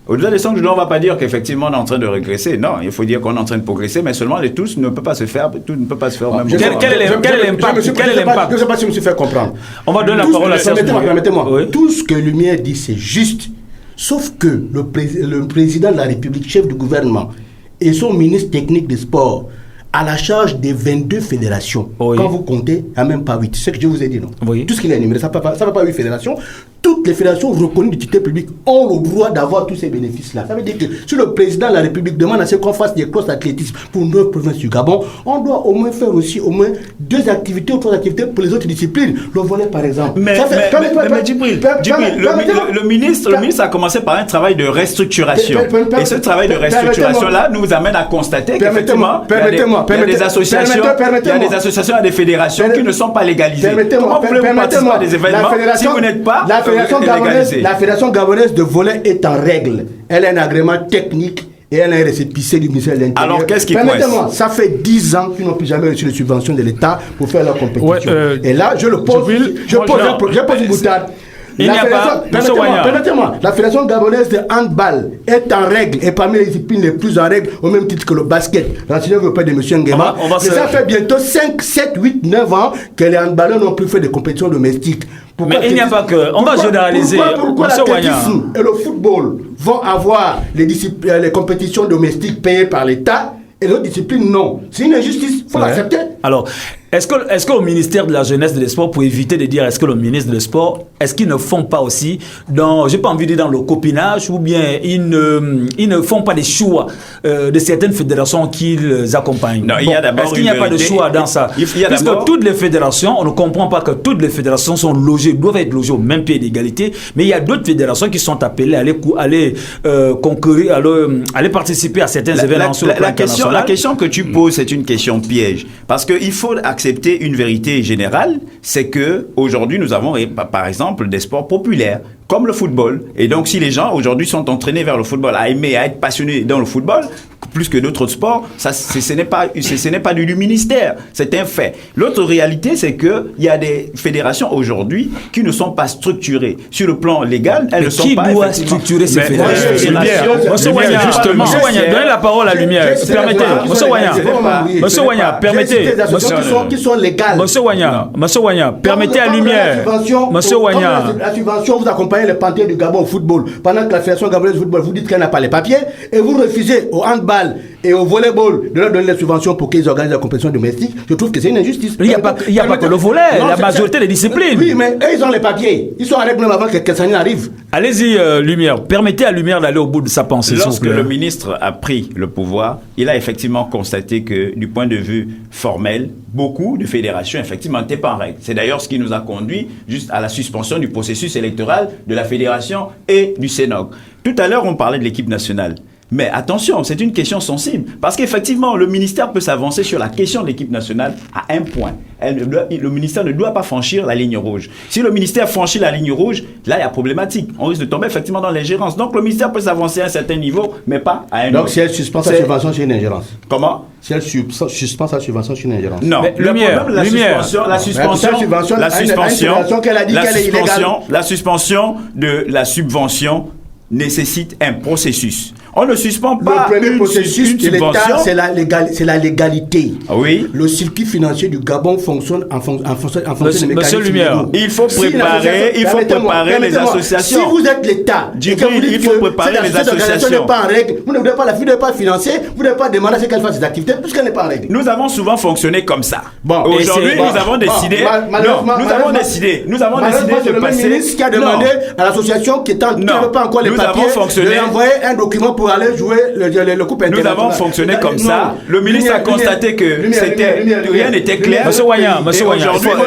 Au-delà des 100 jours, on ne va pas dire qu'effectivement on est en train de régresser. Non, il faut dire qu'on est en train de progresser, mais seulement tout ne peut pas se faire au même moment. Quel est l'impact? Je ne sais pas si je me suis fait comprendre. On va donner la parole à Serge. Permettez-moi. Tout ce que Lumière dit, c'est juste. Sauf que le président de la République, chef du gouvernement, et son ministre technique des sports, à la charge des 22 fédérations. Quand vous comptez, il n'y a même pas 8. C'est ce que je vous ai dit, non? Tout ce qu'il a énuméré, ça ne va pas 8 fédérations. Toutes les fédérations reconnues d'utilité publique ont le droit d'avoir tous ces bénéfices-là. Ça veut dire que si le président de la République demande à ce qu'on fasse des crosses d'athlétisme pour 9 provinces du Gabon, on doit au moins faire aussi au moins 2 activités ou 3 activités pour les autres disciplines. Le volet, par exemple. Mais Djibril, le ministre a commencé par un travail de restructuration. Et ce travail de restructuration-là nous amène à constater qu'effectivement, il y a des associations et des fédérations qui ne sont pas légalisées. Comment voulez-vous participer à des événements si vous n'êtes pas la fédération gabonaise de volley est en règle. Elle a un agrément technique et elle a un récépissé du ministère de l'Intérieur. Alors, qu'est-ce qui Permettez-moi, ça fait 10 ans qu'ils n'ont plus jamais reçu de subventions de l'État pour faire leur compétition. Ouais, et là, je pose une boutade. Permettez-moi, la Fédération gabonaise de handball est en règle et parmi les disciplines les plus en règle au même titre que le basket. Renseigné auprès de M. Nguema. Ça fait bientôt 5, 7, 8, 9 ans que les handballeurs n'ont plus fait de compétitions domestiques. Mais il n'y a pas que. On va généraliser. Pourquoi l'athlétisme et le football vont avoir les compétitions domestiques payées par l'État et l'autre discipline non? C'est une injustice, il faut l'accepter. Alors, est-ce que le ministère de la Jeunesse et des Sports, pour éviter de dire est-ce que le ministre des Sports, est-ce qu'ils ne font pas aussi j'ai pas envie de dire dans le copinage, ou bien ils ne font pas des choix de certaines fédérations qu'ils accompagnent? Non, il y a d'abord est-ce qu'il n'y a pas de choix dans ça? Puisque toutes les fédérations, on ne comprend pas que toutes les fédérations doivent être logées au même pied d'égalité, mais il y a d'autres fédérations qui sont appelées à aller concourir, à aller participer à certains événements sur le plan international. La question que tu poses, c'est une question piège. Parce qu'il faut accepter une vérité générale, c'est que aujourd'hui nous avons par exemple des sports populaires comme le football. Et donc si les gens aujourd'hui sont entraînés vers le football, à aimer, à être passionnés dans le football, plus que d'autres sports, ce n'est pas du ministère, c'est un fait. L'autre réalité, c'est qu'il y a des fédérations aujourd'hui qui ne sont pas structurées. Sur le plan légal, elles ne sont pas... Qui doit structurer ces fédérations? Monsieur Wagna, justement. Monsieur Wagna, donnez la parole à Lumière. Permettez. Monsieur Wagna, permettez. Qui sont légales. Monsieur Wagna, permettez à Lumière. Monsieur Wagna. La subvention, vous accompagnez le Panthère du Gabon au football. Pendant que la Fédération gabonaise de football, vous dites qu'elle n'a pas les papiers et vous refusez au handball et au volleyball de leur donner les subventions pour qu'ils organisent la compétition domestique. Je trouve que c'est une injustice. Il n'y a pas que le volley, la majorité des disciplines. Oui, mais eux, ils ont les papiers. Ils sont en règle même avant que Kessani arrive. Allez-y, Lumière. Permettez à Lumière d'aller au bout de sa pensée. Lorsque le ministre a pris le pouvoir, il a effectivement constaté que, du point de vue formel, beaucoup de fédérations, effectivement, n'étaient pas en règle. C'est d'ailleurs ce qui nous a conduit juste à la suspension du processus électoral de la fédération et du CENOG. Tout à l'heure, on parlait de l'équipe nationale. Mais attention, c'est une question sensible. Parce qu'effectivement, le ministère peut s'avancer sur la question de l'équipe nationale à un point. Le ministère ne doit pas franchir la ligne rouge. Si le ministère franchit la ligne rouge, là, il y a problématique. On risque de tomber effectivement dans l'ingérence. Donc, le ministère peut s'avancer à un certain niveau, mais pas à un autre. Donc, si elle suspend sa subvention, c'est une ingérence. Comment? Si elle suspend sa subvention, c'est une ingérence. Non. Mais la suspension de la subvention nécessite un processus. On ne suspend pas le premier processus de l'État, c'est la légalité. Ah oui. Le circuit financier du Gabon fonctionne en fonction des mécanismes. Monsieur Lumière, il faut préparer les associations. Si vous êtes l'État, il faut préparer les associations. N'est pas en règle, vous ne devez pas financer, vous ne devez pas demander à ce qu'elle fasse ses activités puisqu'elle n'est pas en règle. Nous avons souvent fonctionné comme ça. Bon, aujourd'hui, nous avons décidé. Nous avons décidé de passer. Le ministre qui a demandé à l'association qui n'avait pas encore les papiers de envoyer un document pour aller jouer le coupe international. Nous avons fonctionné comme ça. Le ministre a constaté que rien n'était clair. Monsieur Wagna,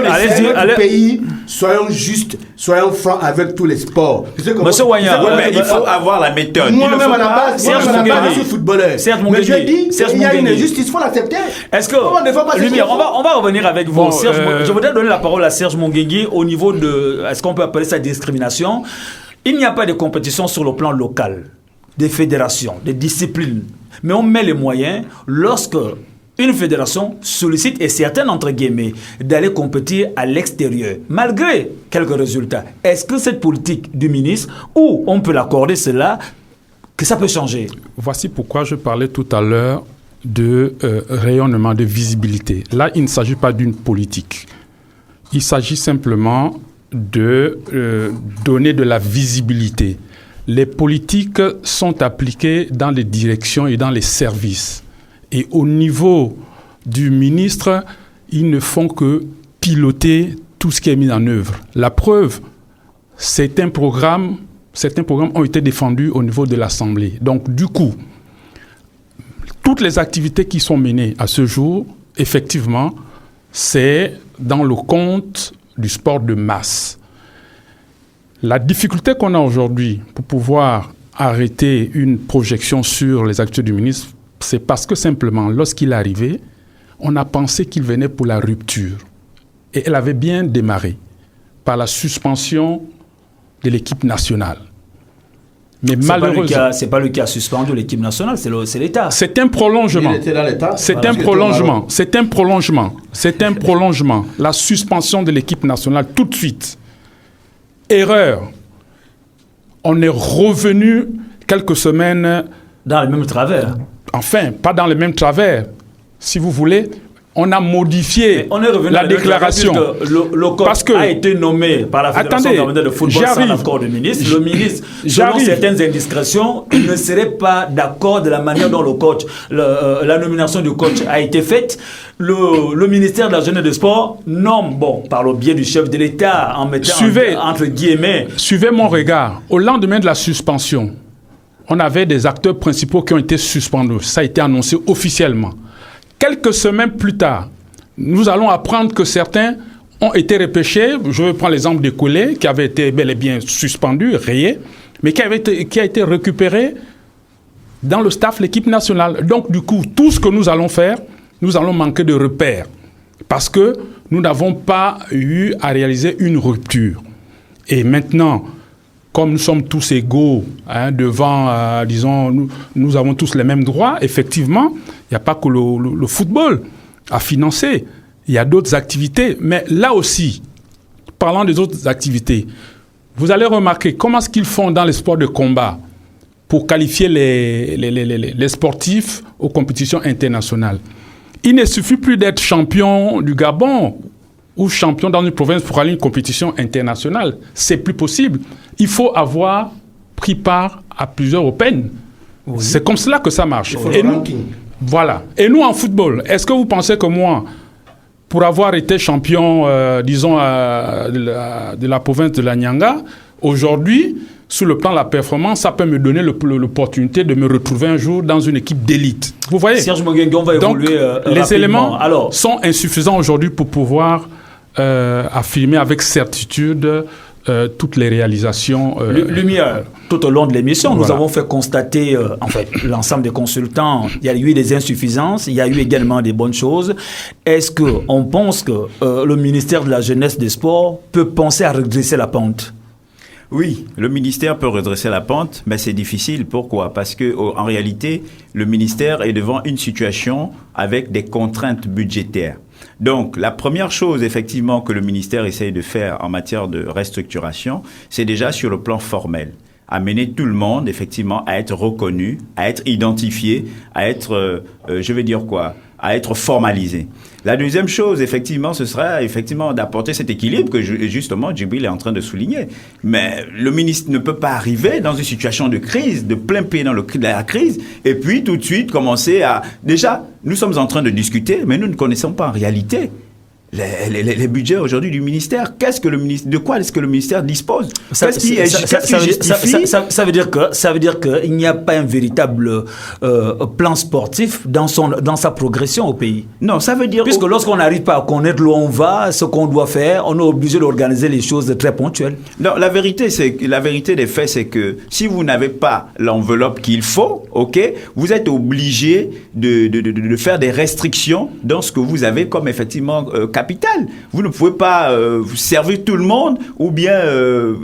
allez-y. Pays, soyons justes, soyons francs avec tous les sports. Monsieur Wagna, il faut avoir la méthode. Moi-même à la base, je suis footballeur. Mais je dis qu'il y a une injustice, il faut l'accepter. Est-ce que Lumière, on va revenir avec vous. Je voudrais donner la parole à Serge Monguengui au niveau de, est-ce qu'on peut appeler ça discrimination? Il n'y a pas de compétition sur le plan local, des fédérations, des disciplines. Mais on met les moyens lorsque une fédération sollicite, et certaines entre guillemets, d'aller compétir à l'extérieur, malgré quelques résultats. Est-ce que cette politique du ministre, ou on peut l'accorder cela, que ça peut changer? Voici pourquoi je parlais tout à l'heure de rayonnement, de visibilité. Là, il ne s'agit pas d'une politique. Il s'agit simplement de donner de la visibilité. Les politiques sont appliquées dans les directions et dans les services. Et au niveau du ministre, ils ne font que piloter tout ce qui est mis en œuvre. La preuve, certains programmes ont été défendus au niveau de l'Assemblée. Donc, du coup, toutes les activités qui sont menées à ce jour, effectivement, c'est dans le compte du sport de masse. La difficulté qu'on a aujourd'hui pour pouvoir arrêter une projection sur les actions du ministre, c'est parce que simplement, lorsqu'il est arrivé, on a pensé qu'il venait pour la rupture. Et elle avait bien démarré par la suspension de l'équipe nationale. Mais malheureusement, c'est pas le cas suspendu l'équipe nationale, c'est l'État. C'est un prolongement. Il était dans l'État. C'est un prolongement. C'est un prolongement. C'est un prolongement. La suspension de l'équipe nationale tout de suite. Erreur. On est revenu quelques semaines. Dans le même travers. Enfin, pas dans le même travers. Si vous voulez, on a modifié on est revenu la déclaration. Le coach a été nommé par la Fédération gabonaise de football sans l'accord du ministre. Le ministre, selon certaines indiscrétions, il ne serait pas d'accord de la manière dont la nomination du coach a été faite. Le ministère de la Jeunesse et des Sports nomme, par le biais du chef de l'État, en mettant entre guillemets. Suivez mon regard. Au lendemain de la suspension, on avait des acteurs principaux qui ont été suspendus. Ça a été annoncé officiellement. Quelques semaines plus tard, nous allons apprendre que certains ont été repêchés. Je vais prendre l'exemple de Koulé, qui avait été bel et bien suspendu, rayé, mais qui a été récupéré dans le staff de l'équipe nationale. Donc, du coup, tout ce que nous allons faire, nous allons manquer de repères. Parce que nous n'avons pas eu à réaliser une rupture. Et maintenant, comme nous sommes tous égaux devant, disons, nous avons tous les mêmes droits, effectivement, il n'y a pas que le football à financer. Il y a d'autres activités. Mais là aussi, parlant des autres activités, vous allez remarquer comment est-ce qu'ils font dans les sports de combat pour qualifier les sportifs aux compétitions internationales. Il ne suffit plus d'être champion du Gabon ou champion dans une province pour aller à une compétition internationale. C'est plus possible. Il faut avoir pris part à plusieurs Open. Oui. C'est comme cela que ça marche. Et nous, voilà. Et nous, en football, est-ce que vous pensez que moi, pour avoir été champion, disons, de la province de la Nyanga, aujourd'hui, sur le plan de la performance, ça peut me donner l'opportunité de me retrouver un jour dans une équipe d'élite. Vous voyez? Serge Mogengon va évoluer les éléments sont insuffisants aujourd'hui pour pouvoir affirmer avec certitude toutes les réalisations. Lumière, tout au long de l'émission, nous avons fait constater, en fait, l'ensemble des consultants, il y a eu des insuffisances, il y a eu également des bonnes choses. Est-ce qu'on pense que le ministère de la Jeunesse et des Sports peut penser à redresser la pente? Oui, le ministère peut redresser la pente, mais c'est difficile. Pourquoi? Parce que en réalité, le ministère est devant une situation avec des contraintes budgétaires. Donc, la première chose, effectivement, que le ministère essaye de faire en matière de restructuration, c'est déjà sur le plan formel. Amener tout le monde, effectivement, à être reconnu, à être identifié, à être, à être formalisé. La deuxième chose, effectivement, ce sera effectivement d'apporter cet équilibre que justement Djibril est en train de souligner. Mais le ministre ne peut pas arriver dans une situation de crise, de plein pied dans la crise, et puis tout de suite commencer à... Déjà, nous sommes en train de discuter, mais nous ne connaissons pas en réalité les budgets aujourd'hui du ministère. De quoi est-ce que le ministère dispose? Ça veut dire qu'il n'y a pas un véritable plan sportif dans sa progression au pays. Non, ça veut dire... Puisque lorsqu'on n'arrive pas à connaître où on va, ce qu'on doit faire, on est obligé d'organiser les choses très ponctuelles. Non, la vérité des faits, c'est que si vous n'avez pas l'enveloppe qu'il faut, vous êtes obligé de faire des restrictions dans ce que vous avez comme effectivement capital. Vous ne pouvez pas servir tout le monde ou bien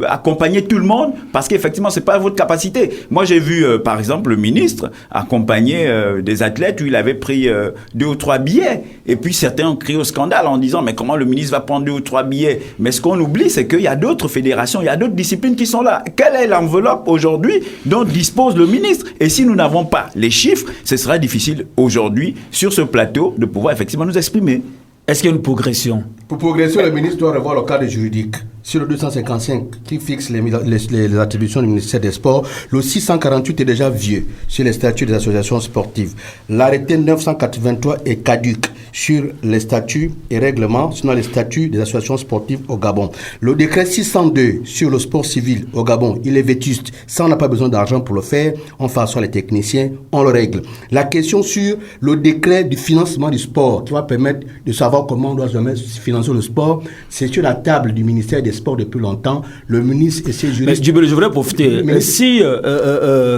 accompagner tout le monde parce qu'effectivement, ce n'est pas votre capacité. Moi, j'ai vu, par exemple, le ministre accompagner des athlètes où il avait pris 2 ou 3 billets. Et puis, certains ont crié au scandale en disant « Mais comment le ministre va prendre 2 ou 3 billets ?» Mais ce qu'on oublie, c'est qu'il y a d'autres fédérations, il y a d'autres disciplines qui sont là. Quelle est l'enveloppe aujourd'hui dont dispose le ministre? Et si nous n'avons pas les chiffres, ce sera difficile aujourd'hui, sur ce plateau, de pouvoir effectivement nous exprimer. Est-ce qu'il y a une progression? Pour progresser, le ministre doit revoir le cadre juridique. Sur le 255 qui fixe les attributions du ministère des Sports, le 648 est déjà vieux sur les statuts des associations sportives. L'arrêté 983 est caduc sur les statuts et règlements, sinon les statuts des associations sportives au Gabon. Le décret 602 sur le sport civil au Gabon, il est vétuste. Ça, on n'a pas besoin d'argent pour le faire. On fait asseoir les techniciens, on le règle. La question sur le décret du financement du sport, qui va permettre de savoir comment on doit financer le sport, c'est sur la table du ministère des Sports depuis longtemps. Le ministre et ses juristes... Mais je voudrais profiter. Si,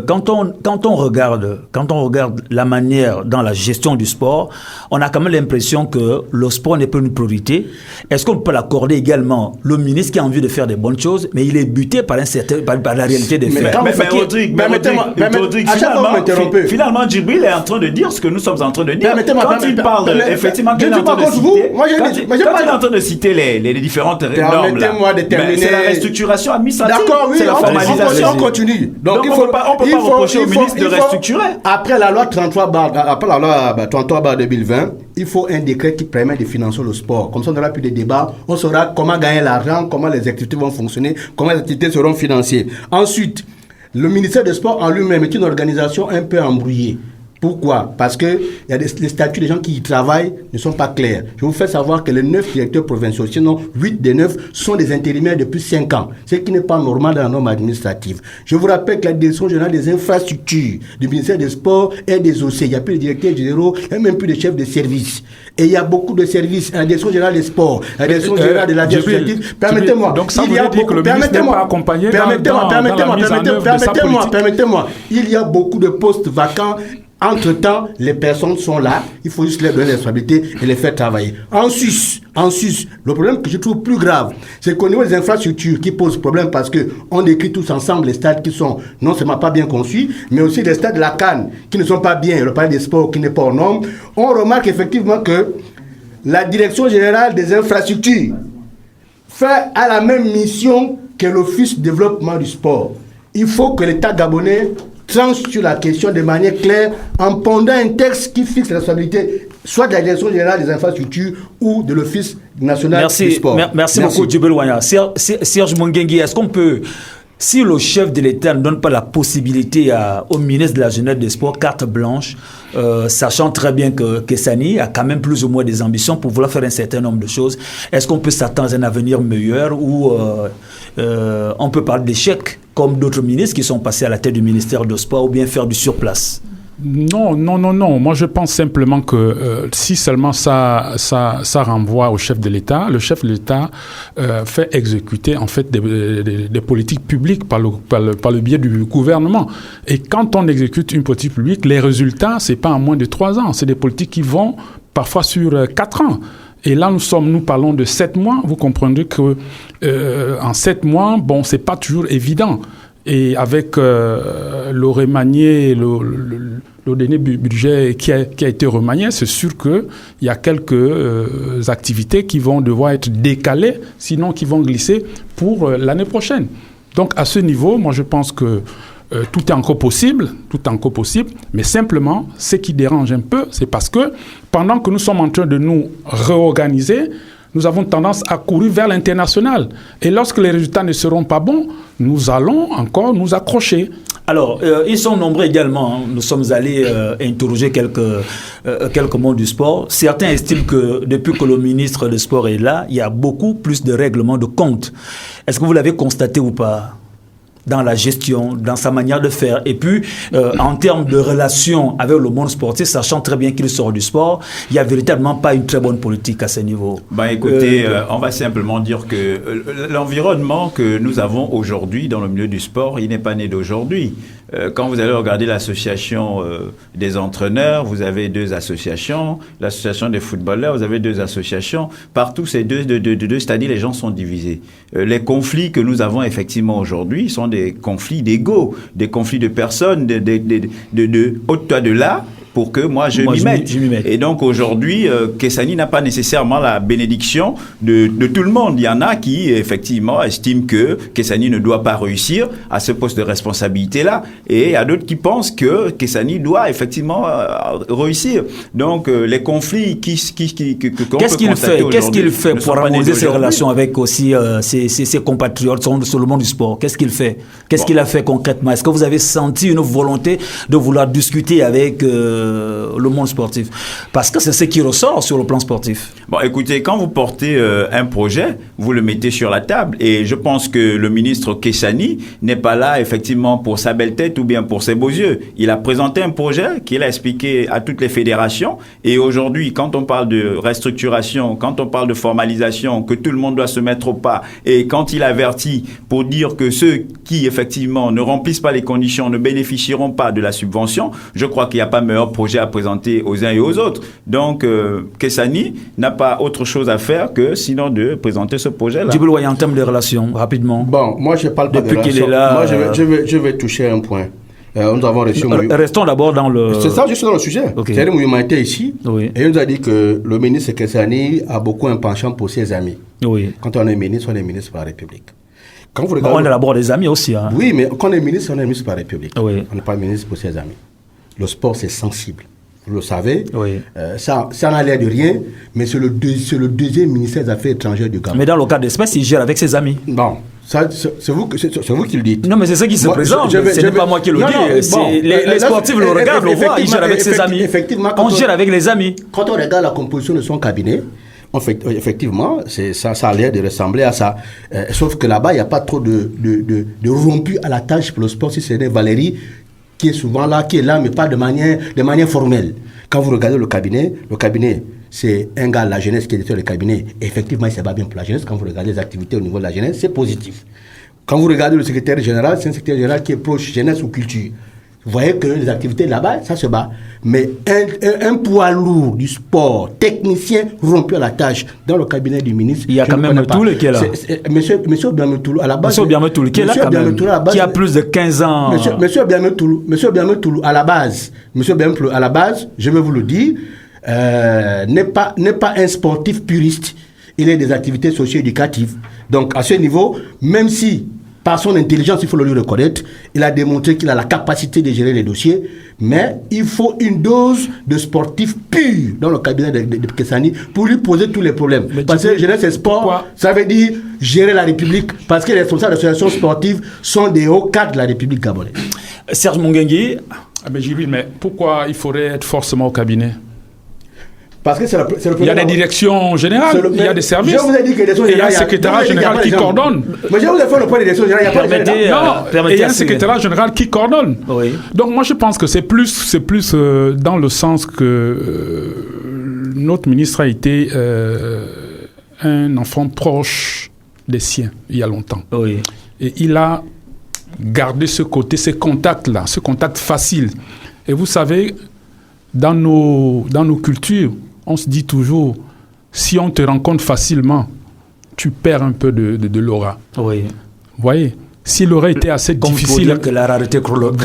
quand on regarde la manière dans la gestion du sport, on a quand même l'impression que le sport n'est pas une priorité. Est-ce qu'on peut l'accorder également le ministre qui a envie de faire des bonnes choses, mais il est buté par la réalité des faits? Rodrigue, finalement, Djibril est en train de dire ce que nous sommes en train de dire. Quand il parle, effectivement, qu'il est en train de citer les différentes normes là. C'est la restructuration administrative. D'accord, oui, c'est la formalisation. On continue. Donc on ne peut pas reprocher au ministre de restructurer. Après la loi 33/2020, il faut un décret qui permet de financer le sport. Comme ça, on n'aura plus de débats. On saura comment gagner l'argent, comment les activités vont fonctionner, comment les activités seront financées. Ensuite, le ministère des Sports en lui-même est une organisation un peu embrouillée. Pourquoi? Parce que les statuts des gens qui y travaillent ne sont pas clairs. Je vous fais savoir que les 9 directeurs provinciaux, sinon 8 des 9, sont des intérimaires depuis 5 ans, ce qui n'est pas normal dans la norme administrative. Je vous rappelle que la direction générale des infrastructures du ministère des Sports est désossée. Il n'y a plus de directeurs généraux, il n'y a même plus de chefs de service. Et il y a beaucoup de services. La direction générale des sports, la direction générale de la administrative. Permettez-moi. Donc ça veut dire que le ministre n'est pas accompagné dans la mise en œuvre de sa politique. Permettez-moi. Il y a beaucoup de postes vacants. Entre-temps, les personnes sont là, il faut juste leur donner des responsabilités et les faire travailler. En Suisse, le problème que je trouve plus grave, c'est qu'au niveau des infrastructures qui posent problème parce qu'on décrit tous ensemble les stades qui sont non seulement pas bien conçus, mais aussi les stades de la CAN qui ne sont pas bien, le palais des sports qui n'est pas aux normes. On remarque effectivement que la direction générale des infrastructures a la même mission que l'Office de développement du sport. Il faut que l'État gabonais tranche sur la question de manière claire en pondant un texte qui fixe la responsabilité soit de la direction générale des infrastructures ou de l'Office national du sport. Merci beaucoup, Djibril Wanya. Serge Mongengi, est-ce qu'on peut, si le chef de l'État ne donne pas la possibilité au ministre de la Jeunesse des Sports, carte blanche, sachant très bien que Kessani a quand même plus ou moins des ambitions pour vouloir faire un certain nombre de choses, est-ce qu'on peut s'attendre à un avenir meilleur ou on peut parler d'échec comme d'autres ministres qui sont passés à la tête du ministère de Sport ou bien faire du surplace? Non. Moi, je pense simplement que si seulement ça renvoie au chef de l'État, le chef de l'État fait exécuter en fait des politiques publiques par le biais du gouvernement. Et quand on exécute une politique publique, les résultats, c'est pas en moins de 3 ans. C'est des politiques qui vont parfois sur 4 ans. Et là, nous parlons de 7 mois. Vous comprendrez que en 7 mois, c'est pas toujours évident. Et avec le remanié, le dernier budget qui a été remanié, c'est sûr qu'il y a quelques activités qui vont devoir être décalées, sinon qui vont glisser pour l'année prochaine. Donc à ce niveau, moi je pense que tout est encore possible, mais simplement, ce qui dérange un peu, c'est parce que pendant que nous sommes en train de nous réorganiser, nous avons tendance à courir vers l'international. Et lorsque les résultats ne seront pas bons, nous allons encore nous accrocher. Alors, ils sont nombreux également. Nous sommes allés interroger quelques mondes du sport. Certains estiment que depuis que le ministre du Sport est là, il y a beaucoup plus de règlements de compte. Est-ce que vous l'avez constaté ou pas ? Dans la gestion, dans sa manière de faire. Et puis, en termes de relation avec le monde sportif, sachant très bien qu'il sort du sport, il n'y a véritablement pas une très bonne politique à ce niveau. Écoutez, on va simplement dire que l'environnement que nous avons aujourd'hui dans le milieu du sport, il n'est pas né d'aujourd'hui. Quand vous allez regarder l'association des entraîneurs, vous avez 2 associations. L'association des footballeurs, vous avez 2 associations. Partout, ces deux c'est-à-dire les gens sont divisés. Les conflits que nous avons effectivement aujourd'hui sont des conflits d'ego, des conflits de personnes, de au-delà de là, pour que moi je m'y mette. Et donc aujourd'hui, Kessani n'a pas nécessairement la bénédiction de tout le monde. Il y en a qui effectivement estiment que Kessani ne doit pas réussir à ce poste de responsabilité-là. Et il y a d'autres qui pensent que Kessani doit effectivement réussir. Donc les conflits qu'est-ce qu'il fait pour harmoniser ses relations avec aussi ses compatriotes sur le monde du sport? Qu'est-ce qu'il fait? Qu'est-ce qu'il a fait concrètement? Est-ce que vous avez senti une volonté de vouloir discuter avec le monde sportif? Parce que c'est ce qui ressort sur le plan sportif. Écoutez, quand vous portez un projet, vous le mettez sur la table. Et je pense que le ministre Kessani n'est pas là, effectivement, pour sa belle tête ou bien pour ses beaux yeux. Il a présenté un projet qu'il a expliqué à toutes les fédérations. Et aujourd'hui, quand on parle de restructuration, quand on parle de formalisation, que tout le monde doit se mettre au pas, et quand il avertit pour dire que ceux qui, effectivement, ne remplissent pas les conditions ne bénéficieront pas de la subvention, je crois qu'il n'y a pas meilleure projets à présenter aux uns et aux autres. Donc, Kessani n'a pas autre chose à faire que sinon de présenter ce projet-là. Djibril Wanya, en termes de relations, rapidement. Bon, moi, je parle pas Depuis de qu'il relations. est là, Moi, je vais toucher un point. Nous avons reçu... Restons d'abord dans le... C'est ça, juste dans le sujet. Okay. C'est-à-dire, Mouyuma était ici, Oui. et il nous a dit que le ministre Kessani a beaucoup un penchant pour ses amis. Oui. Quand on est ministre par la République. Quand vous On regardez... est d'abord des amis aussi. Hein. Oui, mais quand on est ministre par la République. Oui. On n'est pas ministre pour ses amis. Le sport, c'est sensible. Vous le savez. Oui. Ça n'a l'air de rien, mais c'est le deuxième ministère des Affaires étrangères du Gabon. Mais dans le cas d'espèce, il gère avec ses amis. Bon, ça, c'est vous qui le dites. Non, mais c'est ce qui se présente. Ce n'est pas moi qui le dis. Les sportifs le regardent, le voient, il gère avec ses amis. On gère avec les amis. Quand on regarde la composition de son cabinet, effectivement, ça a l'air de ressembler à ça. Sauf que là-bas, il n'y a pas trop de rompu à la tâche pour le sport, si ce n'est Valérie qui est souvent là, qui est là, mais pas de manière formelle. Quand vous regardez le cabinet, c'est un gars de la jeunesse qui est sur le cabinet. Et effectivement, il ne se bat bien pour la jeunesse. Quand vous regardez les activités au niveau de la jeunesse, c'est positif. Quand vous regardez le secrétaire général, c'est un secrétaire général qui est proche jeunesse ou culture. Vous voyez que les activités là-bas, ça se bat. Mais un poids lourd du sport, technicien rompu à la tâche, dans le cabinet du ministre... Il y a quand même Toul qui est là. Monsieur Biametoul, à la base... Monsieur Biametoul qui est là quand même, qui a plus de 15 ans... Monsieur Biametoul, à la base, je vais vous le dire, n'est pas un sportif puriste. Il a des activités socio-éducatives. Donc, à ce niveau, même si... Par son intelligence, il faut le lui reconnaître, il a démontré qu'il a la capacité de gérer les dossiers, mais il faut une dose de sportif pur dans le cabinet de Kessani pour lui poser tous les problèmes. Mais parce que gérer ses sports, ça veut dire gérer la République, parce que les responsables d'associations sportives sont des hauts cadres de la République gabonaise. Serge Mungengui. Mais Jibril, mais pourquoi il faudrait être forcément au cabinet ? Parce que c'est le il y a des directions générales, il y a des services. Je vous ai dit que les directions générales, il y a un secrétariat général qui coordonne. Mais je vous ai fait le point des directions générales, il n'y a pas de général. Il y a un secrétariat général qui coordonne. Oui. Donc moi je pense que c'est plus dans le sens que notre ministre a été un enfant proche des siens il y a longtemps. Oui. Et il a gardé ce côté, ces contacts-là, ce contact facile. Et vous savez, dans nos cultures, on se dit toujours, si on te rencontre facilement, tu perds un peu de l'aura. Oui. Vous voyez, s'il aurait été assez difficile... Dire que la rareté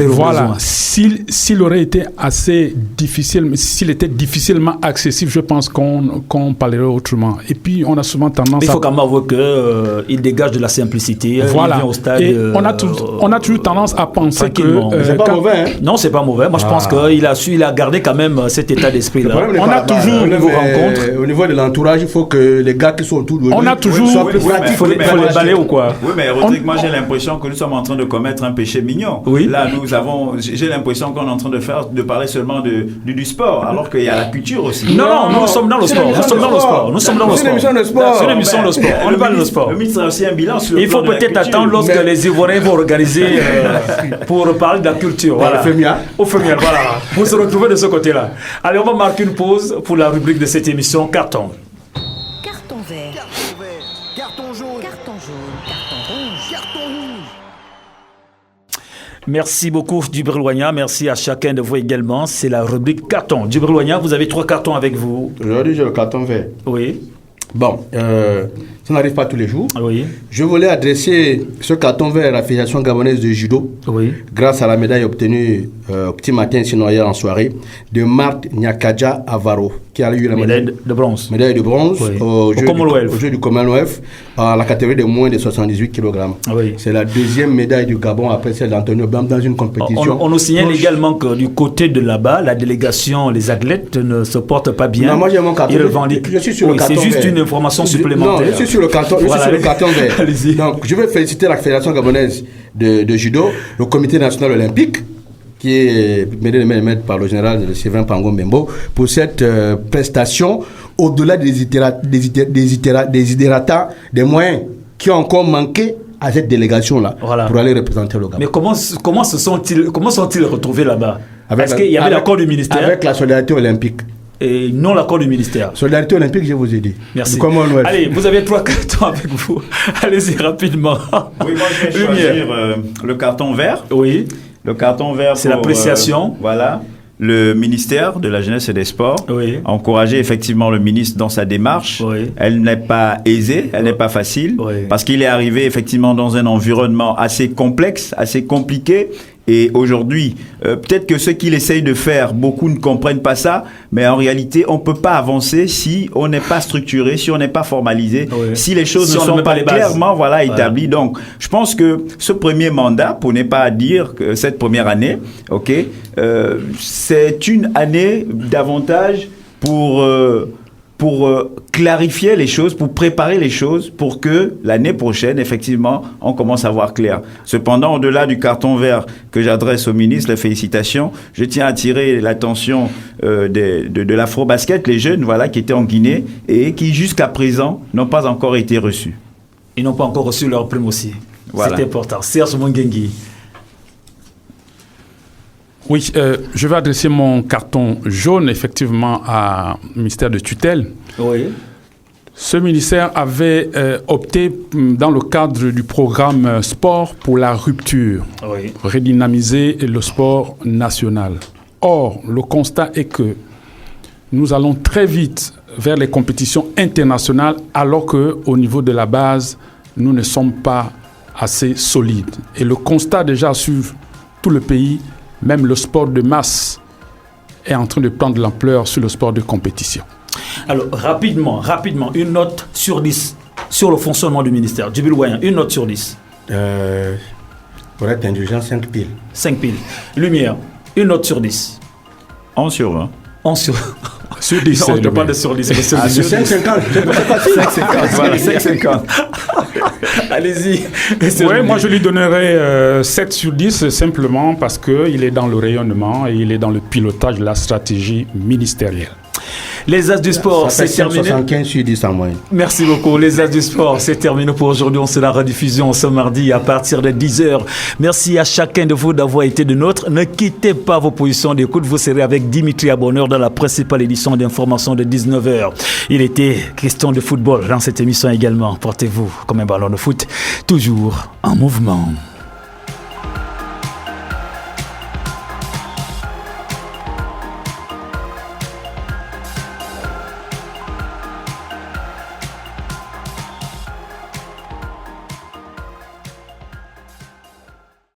voilà, s'il aurait été assez difficile, s'il était difficilement accessible, je pense qu'on parlerait autrement. Et puis, on a souvent tendance il faut quand même avouer qu'il dégage de la simplicité. Voilà. Il vient au stade, et on a toujours tendance à penser que... c'est pas mauvais, hein? Non, c'est pas mauvais. Moi, je pense qu'il a gardé quand même cet état d'esprit-là. On a toujours, au niveau de l'entourage, il faut que les gars qui sont autour de lui... On a toujours... Il faut les balayer ou quoi? Oui, mais Rodrigue, moi, j'ai l'impression que nous sommes en train de commettre un péché mignon. Oui. Là, j'ai l'impression qu'on est en train de parler seulement du sport, alors qu'il y a la culture aussi. Non, nous sommes dans le sport. C'est une émission de sport. C'est une émission de sport. On parle de sport. Le ministre a aussi un bilan sur le Il faut peut-être attendre lorsque les Ivoiriens vont organiser pour parler de la culture. Voilà. Au FEMIAL, voilà. Pour se retrouver de ce côté-là. Allez, on va marquer une pause pour la rubrique de cette émission Carton. Carton vert. Carton jaune. Carton rouge. Carton rouge. Merci beaucoup, Djibril Wanya. Merci à chacun de vous également. C'est la rubrique carton. Djibril Wanya, vous avez 3 cartons avec vous. Aujourd'hui, j'ai le carton vert. Oui. Bon, ça n'arrive pas tous les jours. Oui. Je voulais adresser ce carton vert à la Fédération gabonaise de judo, oui, grâce à la médaille obtenue au petit matin, sinon hier en soirée, de Marthe Nyakaja Avaro, qui a eu la médaille de bronze. Médaille de bronze oui, au jeu du Commonwealth, à la catégorie de moins de 78 kg. Oui. C'est la deuxième médaille du Gabon après celle d'Antonio Bam dans une compétition. On nous signale également que du côté de là-bas, la délégation, les athlètes ne se portent pas bien. Non, moi j'ai mon carton. Je suis sur le carton. C'est juste une information supplémentaire. Non, je suis sur le carton. Voilà. Je suis sur le carton vert. Donc, je veux féliciter la Fédération gabonaise de judo, le Comité national olympique, qui est mené par le général Séverin Pango Mbembo, pour cette prestation au-delà des moyens qui ont encore manqué à cette délégation-là, voilà, pour aller représenter le Gabon. Mais comment sont-ils retrouvés là-bas? Parce qu'il y avait l'accord du ministère. Avec la solidarité olympique. Et non l'accord du ministère. Solidarité olympique, je vous ai dit. Merci. Allez, vous avez 3 cartons avec vous. Allez-y rapidement. Oui, moi je vais choisir le carton vert. Oui. Le carton vert, c'est l'appréciation. Voilà. le ministère de la Jeunesse et des Sports a encouragé effectivement le ministre dans sa démarche. Elle n'est pas aisée, elle n'est pas facile, parce qu'il est arrivé effectivement dans un environnement assez complexe, assez compliqué. Et aujourd'hui, peut-être que ce qu'il essaye de faire, beaucoup ne comprennent pas ça, mais en réalité, on ne peut pas avancer si on n'est pas structuré, si on n'est pas formalisé, si les choses ne sont pas clairement établies. Donc, je pense que ce premier mandat, pour ne pas dire que cette première année, c'est une année davantage pour clarifier les choses, pour préparer les choses, pour que l'année prochaine, effectivement, on commence à voir clair. Cependant, au-delà du carton vert que j'adresse au ministre, les félicitations, je tiens à attirer l'attention de l'Afro-Basket, les jeunes qui étaient en Guinée et qui, jusqu'à présent, n'ont pas encore été reçus. Ils n'ont pas encore reçu leur prime aussi. Voilà. C'est important. Serge Mungengui. Oui, je vais adresser mon carton jaune, effectivement, au ministère de tutelle. Oui. Ce ministère avait opté, dans le cadre du programme Sport pour la rupture, redynamiser le sport national. Or, le constat est que nous allons très vite vers les compétitions internationales, alors qu'au niveau de la base, nous ne sommes pas assez solides. Et le constat déjà sur tout le pays, même le sport de masse est en train de prendre de l'ampleur sur le sport de compétition. Alors, rapidement, une note sur 10 sur le fonctionnement du ministère. Djibril Ouayan, une note sur 10. Pour être indulgent, 5 piles. 5 piles. Lumière, une note sur 10. 11 sur 20. 11 sur... Sur 10. On ne pas de sur 10. Sur 5,50. C'est 5,50. Voilà, 5,50. Allez-y. Oui, moi je lui donnerais 7 sur 10 simplement parce qu'il est dans le rayonnement et il est dans le pilotage de la stratégie ministérielle. Les As du Sport, c'est terminé. 75 sur 10 en moyenne. Merci beaucoup. Les As du Sport, c'est terminé pour aujourd'hui. On se la rediffusion ce mardi à partir de 10h. Merci à chacun de vous d'avoir été de nôtres. Ne quittez pas vos positions d'écoute. Vous serez avec Dimitri Abonneur dans la principale édition d'information de 19h. Il était question de football dans cette émission également. Portez-vous comme un ballon de foot, toujours en mouvement.